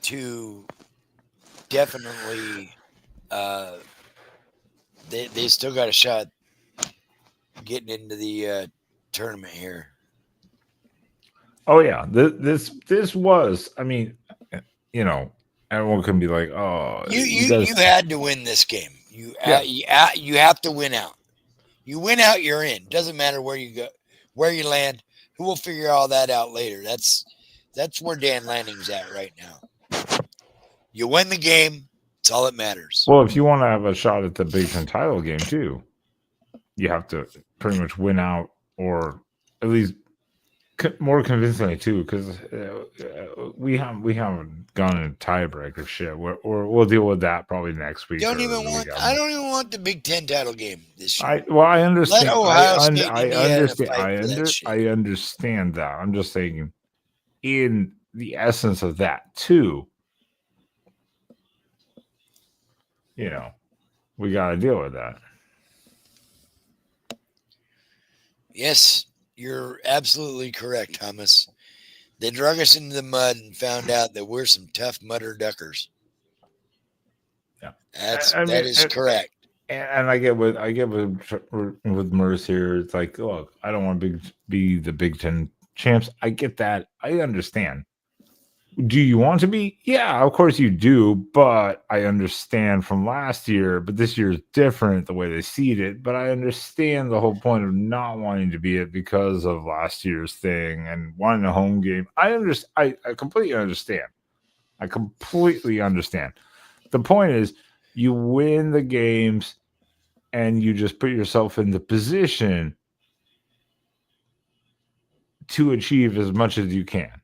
to definitely. They still got a shot getting into the tournament here. Oh yeah, this was. I mean, everyone can be like, "Oh, you had to win this game. You have to win out. You win out, you're in. Doesn't matter where you go, where you land. Who will figure all that out later? That's where Dan Lanning's at right now. You win the game. It's all that matters. Well, if you want to have a shot at the Big Ten title game too, you have to pretty much win out, or at least more convincingly too, because we haven't gone in tiebreaker shit. Or we'll deal with that probably next week. I don't even want the Big Ten title game this year. I understand. Let Ohio State and I Indiana understand. fight for that shit. I understand that. I'm just saying, in the essence of that too, we got to deal with that. Yes, you're absolutely correct, Thomas. They drug us into the mud and found out that we're some tough mudder duckers. Yeah, that is correct. And I get with Merce here. It's like, look, I don't want to be the Big Ten champs. I get that. I understand. Do you want to be? Yeah, of course you do. But I understand from last year. But this year is different the way they seed it. But I understand the whole point of not wanting to be it because of last year's thing and wanting a home game. I completely understand. I completely understand. The point is, you win the games and you just put yourself in the position to achieve as much as you can.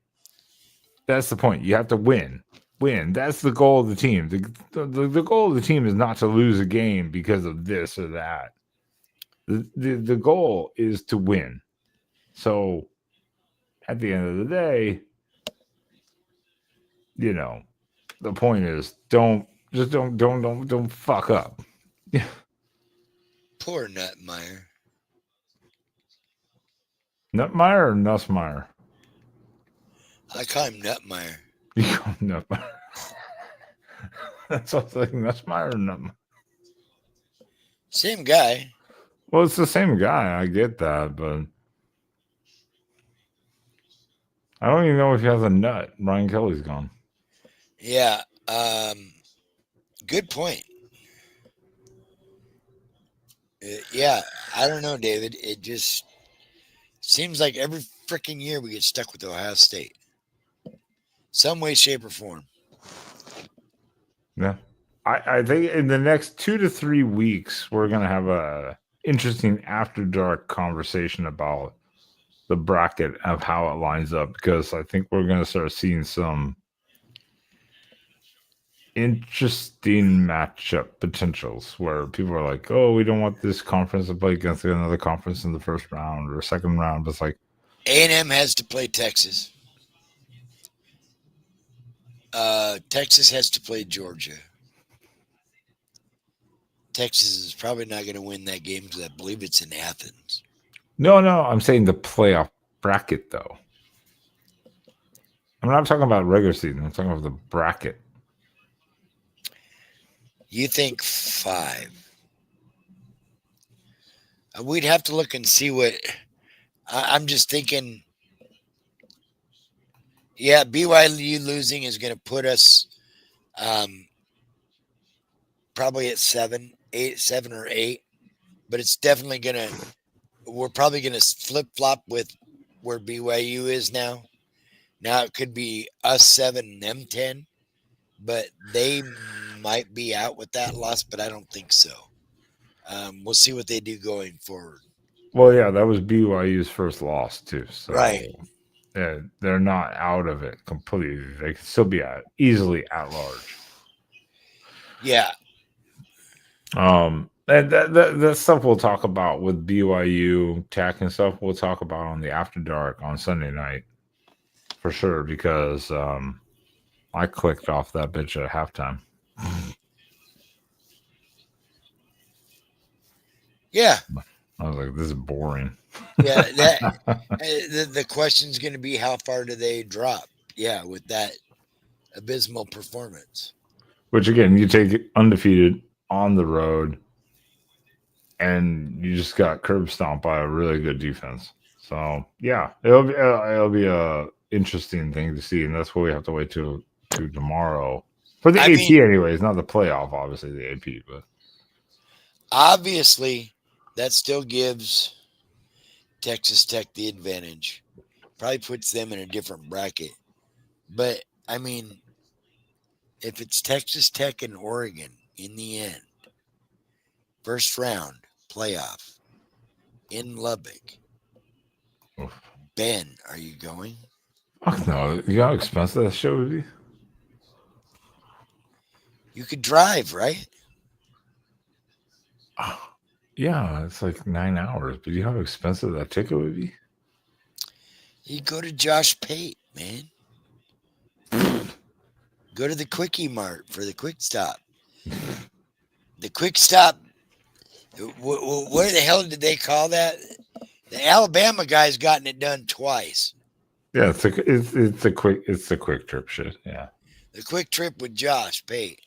That's the point. You have to win. That's the goal of the team. The goal of the team is not to lose a game because of this or that. The goal is to win. So at the end of the day, the point is don't fuck up. Yeah. Poor Nutmeyer. Nutmeyer or Nussmeyer? I call him Nutmeyer. You call him Nutmeyer. That's what I was thinking. Nussmeyer or Nutmeyer? Same guy. Well, it's the same guy. I get that, but I don't even know if he has a nut. Brian Kelly's gone. Yeah. Good point. Yeah, I don't know, David. It just seems like every freaking year we get stuck with Ohio State. Some way, shape, or form. Yeah. I think in the next 2 to 3 weeks, we're going to have a interesting after dark conversation about the bracket of how it lines up, because I think we're going to start seeing some interesting matchup potentials where people are like, oh, we don't want this conference to play against another conference in the first round or second round. But it's like A&M has to play Texas. Texas has to play Georgia. Texas is probably not going to win that game because I believe it's in Athens. No, I'm saying the playoff bracket, though. I'm not talking about regular season. I'm talking about the bracket. You think 5? We'd have to look and see what. I'm just thinking. Yeah, BYU losing is going to put us probably at 7 or 8, but it's definitely going to. We're probably going to flip flop with where BYU is now. Now it could be us 7 and them 10, but they might be out with that loss, but I don't think so. We'll see what they do going forward. Well, yeah, that was BYU's first loss too. So Right. yeah, they're not out of it completely. They can still be easily at large. Yeah. And that stuff we'll talk about with BYU Tech and stuff. We'll talk about on the After Dark on Sunday night for sure, because I clicked off that bitch at halftime. Yeah. I was like, this is boring. Yeah. The question's going to be how far do they drop? Yeah, with that abysmal performance. Which again, you take it undefeated on the road, and you just got curb stomped by a really good defense. So yeah, it'll be a interesting thing to see, and that's what we have to wait to tomorrow for the AP, anyways, not the playoff, obviously the AP, but obviously that still gives Texas Tech the advantage. Probably puts them in a different bracket, but I mean, if it's Texas Tech and Oregon in the end, first round playoff in Lubbock. oof. Ben, are you going? Fuck no. You know how expensive that show would be? You could drive, right? Yeah, it's like 9 hours, but you know how expensive that ticket would be? You go to Josh Pate, man. Go to the Quickie Mart for the Quick Stop. The Quick Stop, what the hell did they call that? The Alabama guy's gotten it done twice. Yeah, it's a quick trip shit. Yeah. The Quick Trip with Josh Pate.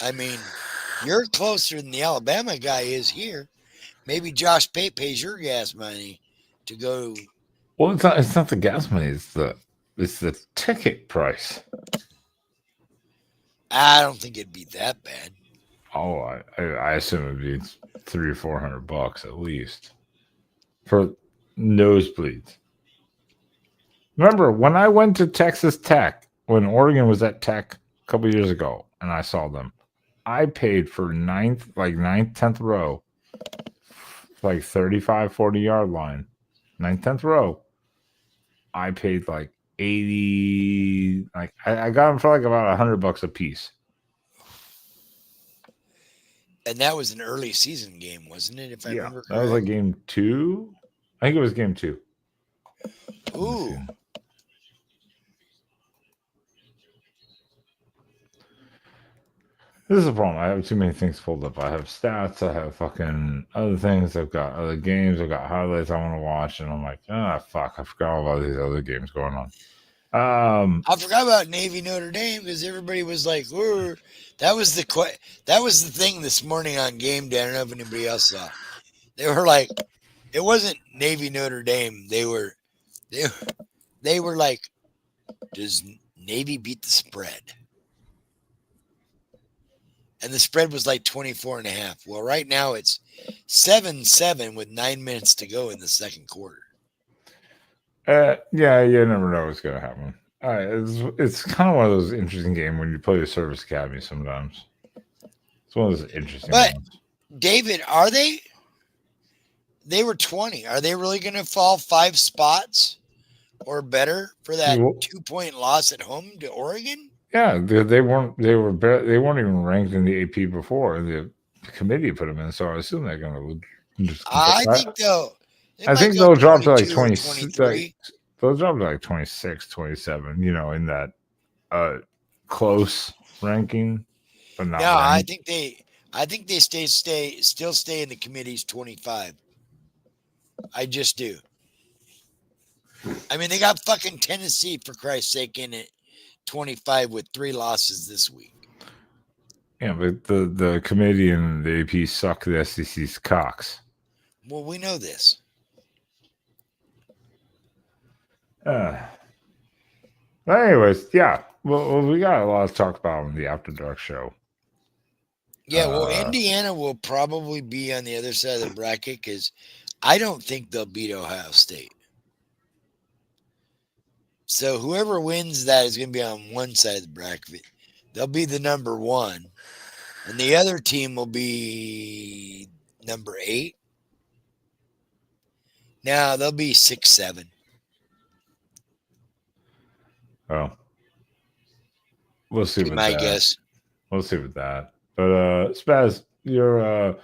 I mean, you're closer than the Alabama guy is here. Maybe Josh Pate pays your gas money to go. Well, it's not the gas money, it's the ticket price. I don't think it'd be that bad. Oh, I assume it'd be $300 or $400 at least for nosebleeds. Remember when I went to Texas Tech, when Oregon was at Tech a couple years ago, and I saw them, I paid for ninth, 10th row, like 35, 40-yard line, 9th, 10th row. I paid like 80, like I got them for like about $100 a piece. And that was an early season game, wasn't it? If I remember correctly. That was like game 2. I think it was game 2. Ooh. This is a problem. I have too many things pulled up. I have stats. I have fucking other things. I've got other games. I've got highlights I want to watch. And I'm like, fuck. I forgot all about these other games going on. I forgot about Navy Notre Dame because everybody was like, "Ooh." That was the thing this morning on game day. I don't know if anybody else saw. They were like, it wasn't Navy Notre Dame. They were like, does Navy beat the spread? And the spread was like 24.5. Well, right now it's 7-7 with 9 minutes to go in the second quarter. Yeah, you never know what's going to happen. It's kind of one of those interesting games when you play the Service Academy sometimes. It's one of those interesting But, ones. David, are they? They were 20. Are they really going to fall 5 spots or better for that 2-point loss at home to Oregon? Yeah, they weren't even ranked in the AP before. The committee put them in, so I assume they're going to just. I think they'll drop to like 23. They'll drop to like 26, 27, in that close ranking, but not. No, ranked. I think they still stay in the committee's 25. I just do. I mean, they got fucking Tennessee, for Christ's sake, in it 25 with 3 losses this week. Yeah, but the committee and the AP suck the SEC's cocks. Well, we know this. But anyways, yeah. Well, we got a lot to talk about on the After Dark show. Yeah, well, Indiana will probably be on the other side of the bracket because I don't think they'll beat Ohio State. So whoever wins that is going to be on one side of the bracket. They'll be the number 1. And the other team will be number 8. Now they'll be 6, 7. Oh. We'll see with My that. guess. We'll see with that. But Spaz, you're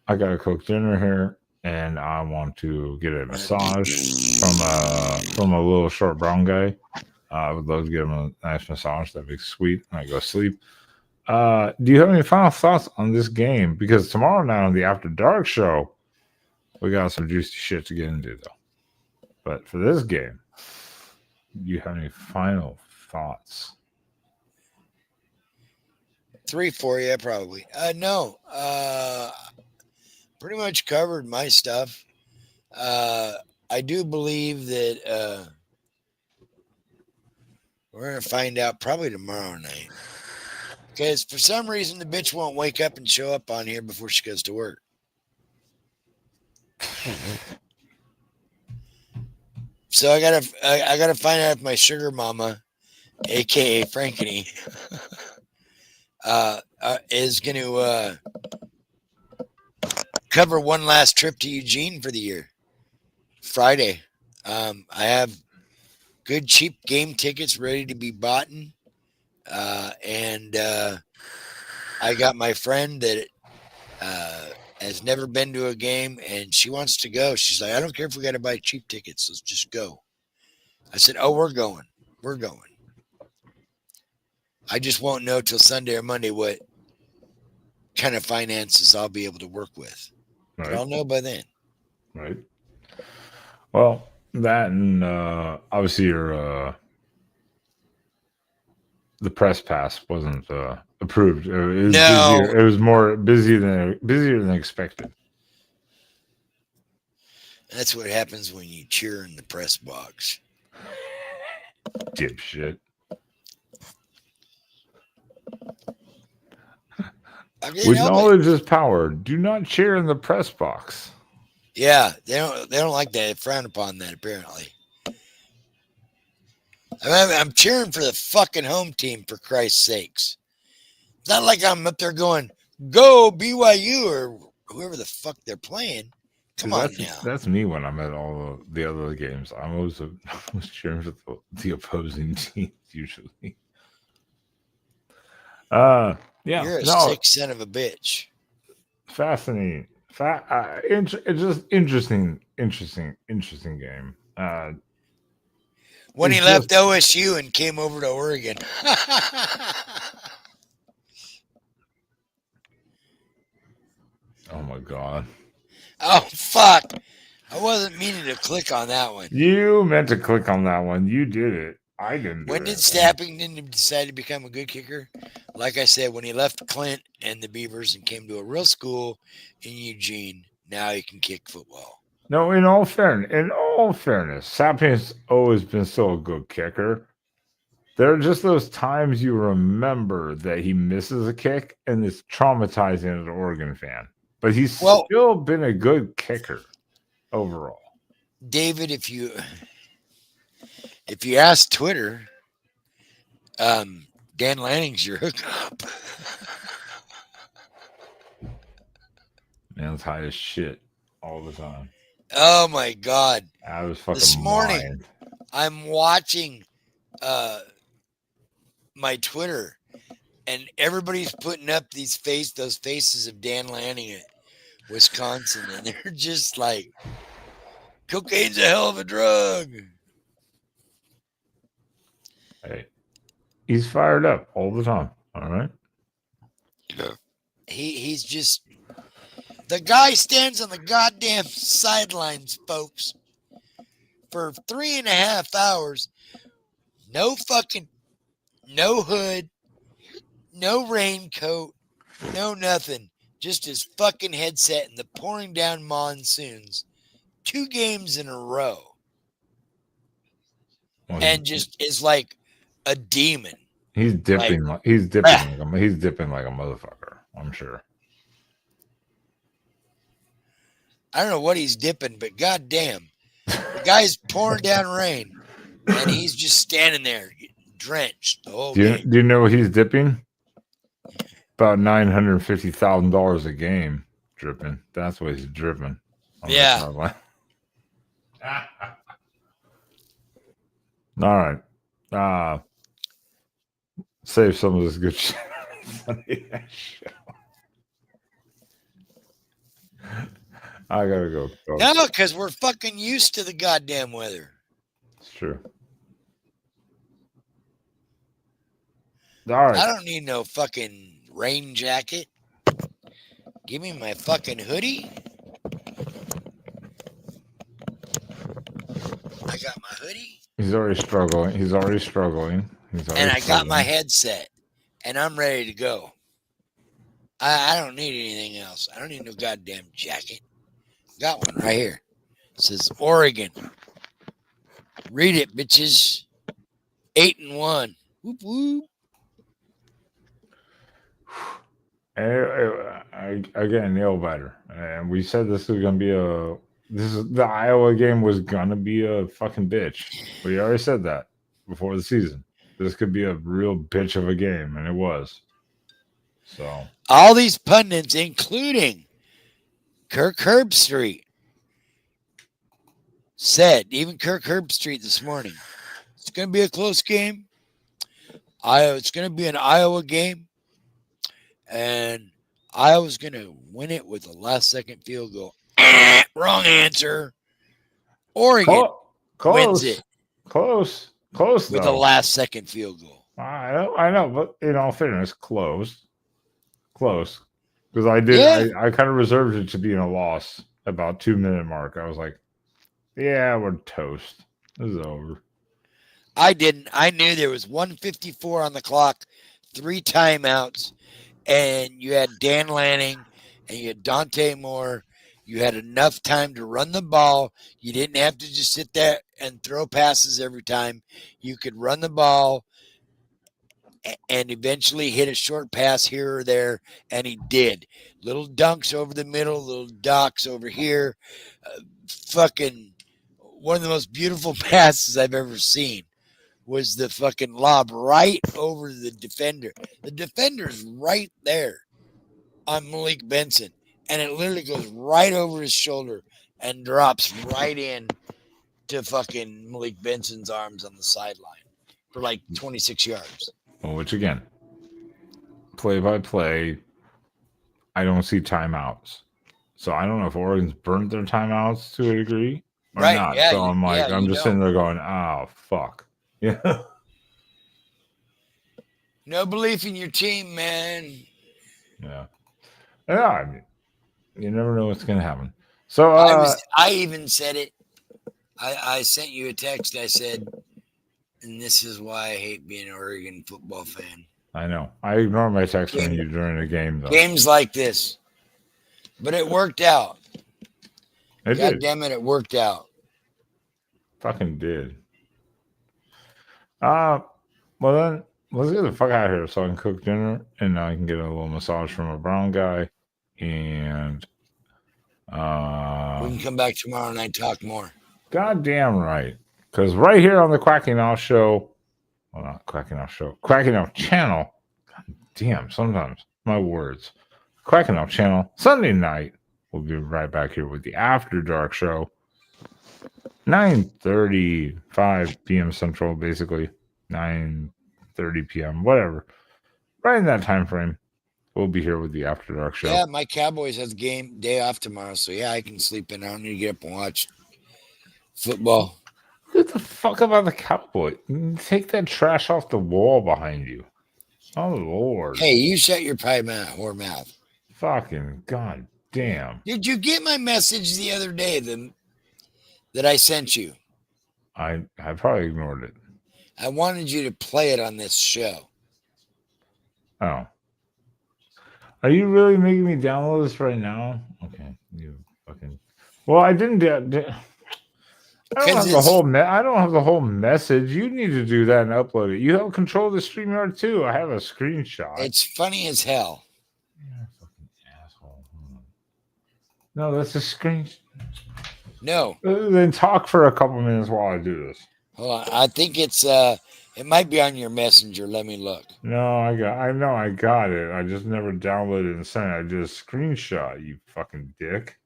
I gotta cook dinner here and I want to get a massage from a little short brown guy. I would love to give him a nice massage. That'd be sweet. I go sleep. Do you have any final thoughts on this game? Because tomorrow night on the After Dark show, we got some juicy shit to get into, though. But for this game, do you have any final thoughts? 3 for you, probably. No. Pretty much covered my stuff. I do believe that we're going to find out probably tomorrow night. Because for some reason, the bitch won't wake up and show up on here before she goes to work. So I gotta find out if my sugar mama, aka Frankeny, is going to cover one last trip to Eugene for the year. Friday. I have good cheap game tickets ready to be bought. And I got my friend that has never been to a game and she wants to go. She's like, I don't care if we got to buy cheap tickets. Let's just go. I said, oh, we're going. We're going. I just won't know till Sunday or Monday what kind of finances I'll be able to work with. Right. But I'll know by then. Right. Well, that and obviously your the press pass wasn't approved. It was busier. It was more busier than expected. That's what happens when you cheer in the press box. Dipshit. With knowledge is power. Do not cheer in the press box. Yeah, they don't like that. They frown upon that, apparently. I'm cheering for the fucking home team, for Christ's sakes. It's not like I'm up there going, go BYU or whoever the fuck they're playing. Come on now. That's me when I'm at all the other games. I'm always cheering for the opposing teams usually. Yeah. You're a sick son of a bitch. Fascinating. It's just interesting game. When he left OSU and came over to Oregon. Oh my God. Oh fuck. I wasn't meaning to click on that one. You meant to click on that one. You did it. I didn't. When did Stappington decide to become a good kicker? Like I said, when he left Clint and the Beavers and came to a real school in Eugene, now he can kick football. No, in all fairness, Sapien's always been still a good kicker. There are just those times you remember that he misses a kick and it's traumatizing as an Oregon fan. But he's still been a good kicker overall. David, if you ask Twitter, Dan Lanning's your hookup. Man's high as shit all the time. Oh my God! I was fucking this morning. I'm watching my Twitter, and everybody's putting up those faces of Dan Lanning at Wisconsin, and they're just like, cocaine's a hell of a drug. Hey, he's fired up all the time. All right. Yeah. He's just, the guy stands on the goddamn sidelines, folks, for 3.5 hours. No hood, no raincoat, no nothing. just his fucking headset in the pouring down monsoons, 2 games in a row, Well, and just is like a demon. he's dipping. He's dipping like a motherfucker. I'm sure. I don't know what he's dipping, but goddamn, the guy's pouring down rain, and he's just standing there drenched the whole game. Do you know what he's dipping? About $950,000 a game dripping. That's what he's dripping. Yeah. All right. Save some of this good shit. I gotta go. No, because we're fucking used to the goddamn weather. It's true. All right. I don't need no fucking rain jacket. Give me my fucking hoodie. I got my hoodie. He's already struggling. And I got my headset. And I'm ready to go. I don't need anything else. I don't need no goddamn jacket. Got one right here. It says Oregon. Read it, bitches. 8-1. Whoop whoop. Again, nail biter. And we said this was gonna be the Iowa game was gonna be a fucking bitch. We already said that before the season. This could be a real bitch of a game, and it was. So all these pundits, including Kirk Herbstreit, said, even Kirk Herbstreit this morning, it's going to be a close game. It's going to be an Iowa game, and Iowa's going to win it with a last-second field goal. Wrong answer. Oregon wins it. Close with a last-second field goal. I know, but in all fairness, close. Because I kind of reserved it to being a loss about 2-minute mark. I was like, yeah, we're toast. This is over. I didn't. I knew there was 1:54 on the clock, 3 timeouts, and you had Dan Lanning and you had Dante Moore. You had enough time to run the ball. You didn't have to just sit there and throw passes every time. You could run the ball and eventually hit a short pass here or there, and he did. Little dunks over the middle, little docks over here. Fucking one of the most beautiful passes I've ever seen was the fucking lob right over the defender. The defender's right there on Malik Benson, and it literally goes right over his shoulder and drops right in to fucking Malik Benson's arms on the sideline for like 26 yards. Well, which again, play by play, I don't see timeouts. So I don't know if Oregon's burnt their timeouts to a degree or not. Yeah, so I'm like, I'm just sitting there going, oh, fuck. Yeah. No belief in your team, man. Yeah. Yeah, I mean, you never know what's going to happen. So I even said it. I sent you a text. I said, and this is why I hate being an Oregon football fan. I know. I ignore my text from you during a game, though. Games like this. But it worked out. God damn it, it worked out. Fucking did. Well then, let's get the fuck out of here so I can cook dinner and I can get a little massage from a brown guy. And we can come back tomorrow night and talk more. Goddamn right. Because right here on the Quacking Off Show, well, not Quacking Off Show, Quacking Off Channel, god damn, sometimes my words. Quacking Off Channel, Sunday night, we'll be right back here with the After Dark Show. 9:35 p.m. Central, basically. 9:30 p.m., whatever. Right in that time frame, we'll be here with the After Dark Show. Yeah, my Cowboys has game day off tomorrow, so yeah, I can sleep in. I don't need to get up and watch football. What the fuck about the Cowboys? Take that trash off the wall behind you. Oh, Lord. Hey, you shut your pie mouth, whore mouth. Fucking goddamn. Did you get my message the other day that I sent you? I probably ignored it. I wanted you to play it on this show. Oh. Are you really making me download this right now? Okay, you fucking. Well, I didn't. I don't have the whole. I don't have the whole message. You need to do that and upload it. You have control of the StreamYard too. I have a screenshot. It's funny as hell. Yeah, fucking asshole. No, that's a screen. No. Then talk for a couple minutes while I do this. Hold on. I think it's it might be on your messenger. Let me look. No, I know I got it. I just never downloaded and sent it. I did a screenshot, you fucking dick.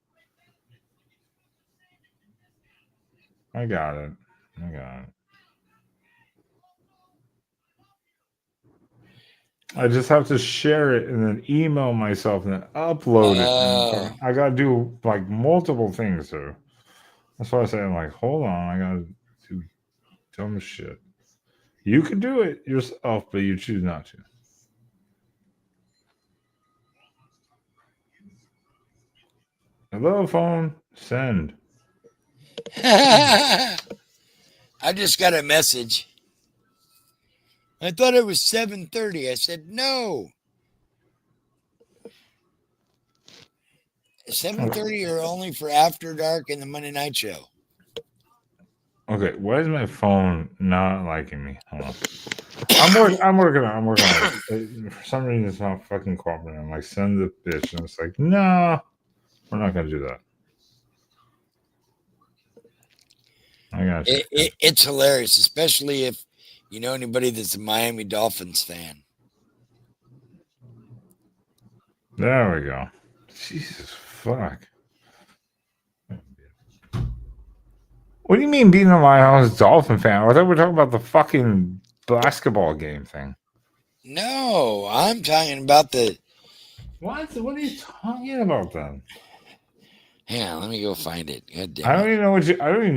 I got it. I just have to share it and then email myself and then upload it. And I gotta do like multiple things here. That's why I say I'm like, hold on, I gotta do dumb shit. You can do it yourself, but you choose not to. Hello, phone. Send. I just got a message. I thought it was 7:30. I said no. 7:30 or only for After Dark and the Monday Night Show. Okay, why is my phone not liking me? Hold on. I'm working on it. For some reason, it's not fucking cooperating. I'm like, send the bitch. And it's like, no, we're not going to do that. I got you. It's hilarious, especially if you know anybody that's a Miami Dolphins fan. There we go. Jesus fuck. What do you mean being a Miami Dolphin fan? I thought we were talking about the fucking basketball game thing. No, I'm talking about the. What? What are you talking about then? Hang on, let me go find it. God damn I don't even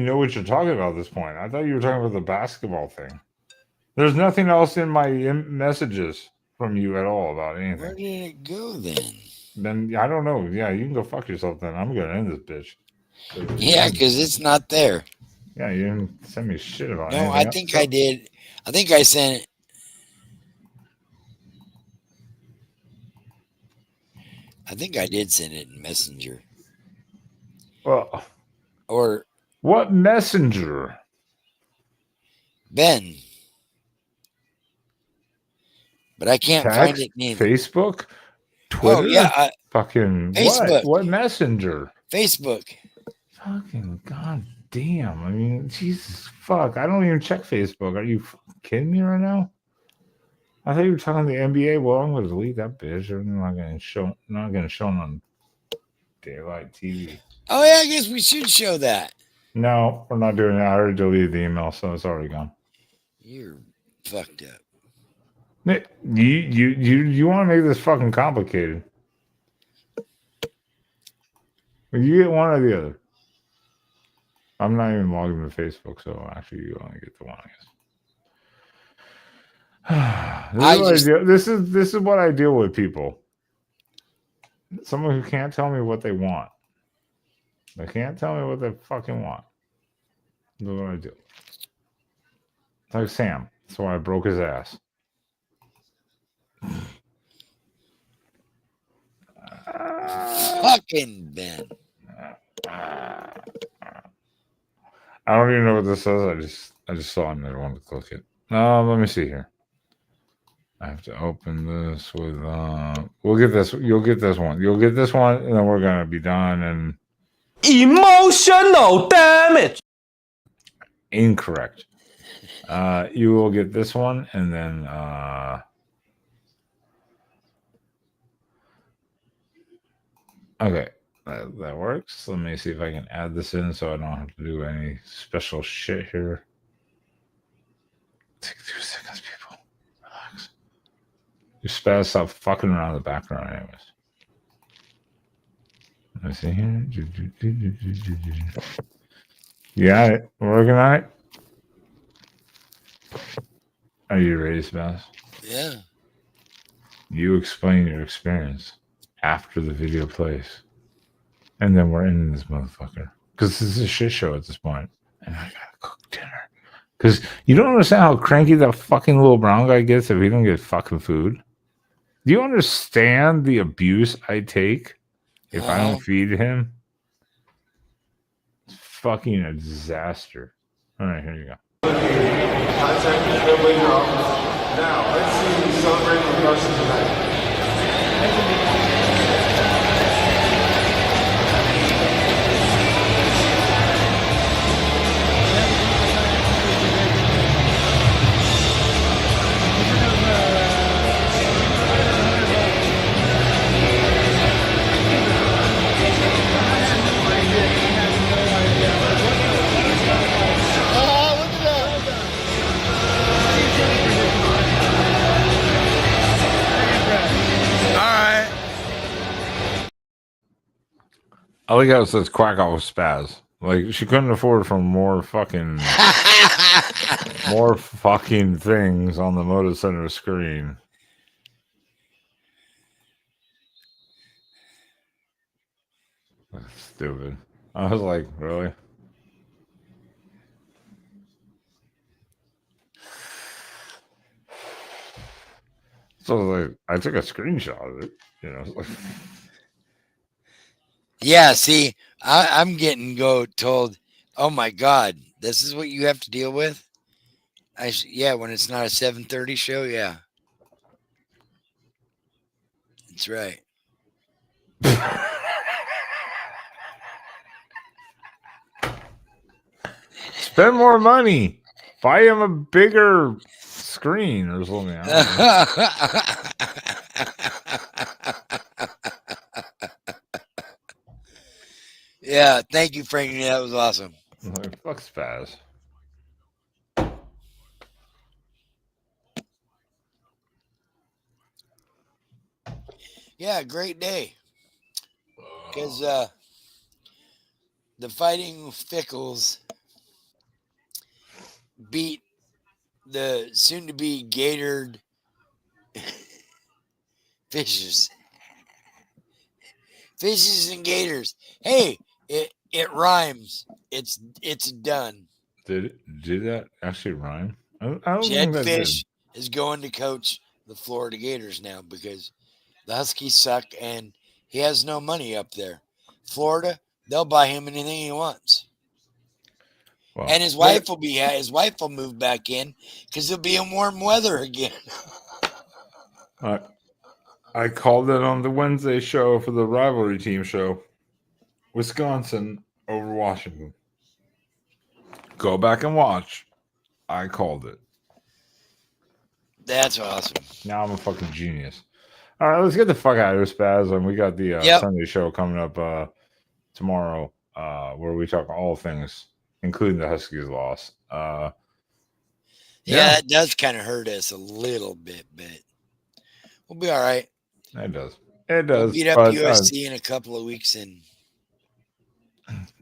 know what you're talking about at this point. I thought you were talking about the basketball thing. There's nothing else in my messages from you at all about anything. Where did it go then? Then I don't know. Yeah, you can go fuck yourself then. I'm gonna end this bitch. Yeah, because it's not there. Yeah, you didn't send me shit about it. No, I think I did. I think I sent it. I think I did send it in Messenger. Well, or what messenger? Ben. But I can't find it neither. Facebook? Twitter? Oh, yeah. Fucking Facebook. What messenger? Facebook. Fucking goddamn. I mean, Jesus fuck. I don't even check Facebook. Are you kidding me right now? I thought you were talking the NBA. Well, I'm gonna delete that bitch. I'm not gonna show it on daylight TV. Oh yeah, I guess we should show that. No, we're not doing that. I already deleted the email, so it's already gone. You're fucked up. You want to make this fucking complicated. You get one or the other. I'm not even logged into Facebook, so actually you only get the one, I guess. This is what I deal with people. Someone who can't tell me what they want. They can't tell me what they fucking want. That's what I do. It's like Sam. That's why I broke his ass. Fucking Ben. I don't even know what this says. I just saw it and I wanted to click it. Let me see here. I have to open this with we'll get this. You'll get this one. You'll get this one, and then we're gonna be done. And emotional damage. Incorrect. You will get this one, and then okay, that works. Let me see if I can add this in so I don't have to do any special shit here. Take 2 seconds, people. Relax. You spaz stop fucking around the background, anyways. Let me see here. You got it. Working on it. Are you ready, Spaz? Yeah. You explain your experience after the video plays. And then we're ending this motherfucker. Because this is a shit show at this point. And I gotta cook dinner. Because you don't understand how cranky that fucking little brown guy gets if he don't get fucking food. Do you understand the abuse I take if I Uh-huh. don't feed him? It's fucking a disaster. All right, here you go. Contact the trailblazer office. Now, let's see you celebrate with Carson tonight. I like how it says quack off spaz. Like she couldn't afford for more fucking things on the Moto Center screen. That's stupid. I was like, really? So like, I took a screenshot of it. You know, like, Yeah, see, I'm getting told, oh my God, this is what you have to deal with. Yeah, when it's not a 7:30 show, yeah, that's right. spend more money. Buy him a bigger screen or something. I don't know. Yeah, thank you, Frankie. That was awesome. Like, fuck spaz. Yeah, great day. Because the Fighting Fickles beat the soon-to-be Gatored Fishes. Fishes and Gators. Hey, it rhymes. It's done. Did that actually rhyme? I don't Jed think that Fish did. is going to coach the Florida Gators now because the Huskies suck and he has no money up there. Florida, they'll buy him anything he wants. Well, And his wife will move back in because he'll be in warm weather again. I called it on the Wednesday show for the rivalry team show. Wisconsin over Washington. Go back and watch. I called it. That's awesome. Now I'm a fucking genius. All right, let's get the fuck out of here, Spaz. And we got the Sunday show coming up tomorrow, where we talk all things, including the Huskies' loss. Yeah, that does kind of hurt us a little bit, but we'll be all right. It does. It does. We'll beat up USC in a couple of weeks, and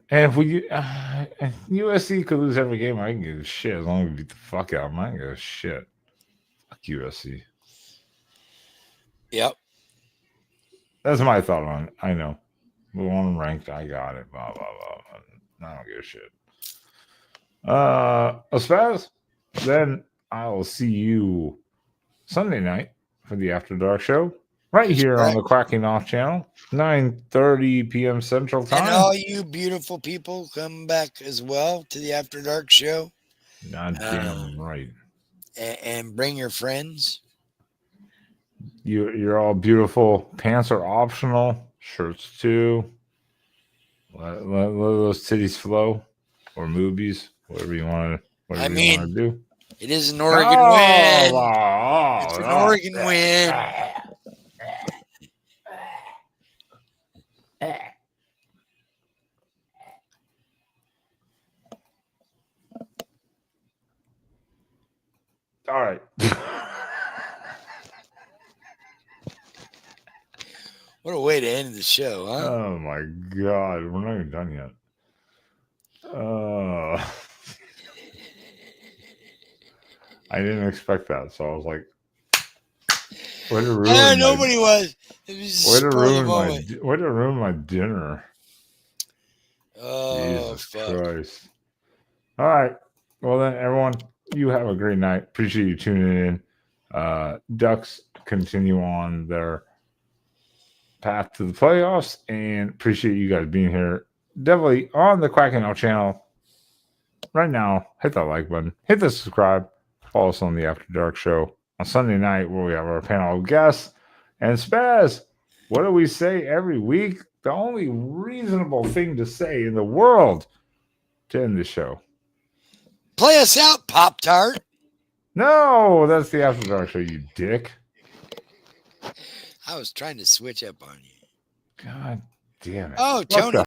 if we USC could lose every game, I can give a shit as long as we beat the fuck out of them. I can give a shit. Fuck USC. Yep. That's my thought on it. I know. We want them ranked. I got it. Blah, blah, blah. I don't give a shit. Spaz, then I'll see you Sunday night for the After Dark show. Right here on the Quacking Off channel, 9:30 p.m. Central Time. And all you beautiful people come back as well to the After Dark show. God damn right. And bring your friends. You're all beautiful. Pants are optional. Shirts too. Let those titties flow, or movies, whatever you want to do. It is an Oregon win. It's an Oregon win. All right. What a way to end the show, huh? Oh my God, we're not even done yet. I didn't expect that, so I was like, way to ruin nobody was. It was just way to ruin my dinner. Oh, Jesus fuck. Christ. All right. Well then, everyone, you have a great night. Appreciate you tuning in. Ducks, continue on their path to the playoffs. And appreciate you guys being here. Definitely on the Quacking Out channel right now. Hit that like button. Hit the subscribe. Follow us on the After Dark show on Sunday night where we have our panel of guests. And Spaz, what do we say every week? The only reasonable thing to say in the world to end the show. Play us out, Pop Tart. No, that's the After Dark show, you dick. I was trying to switch up on you. God damn it. Oh, What Tony. the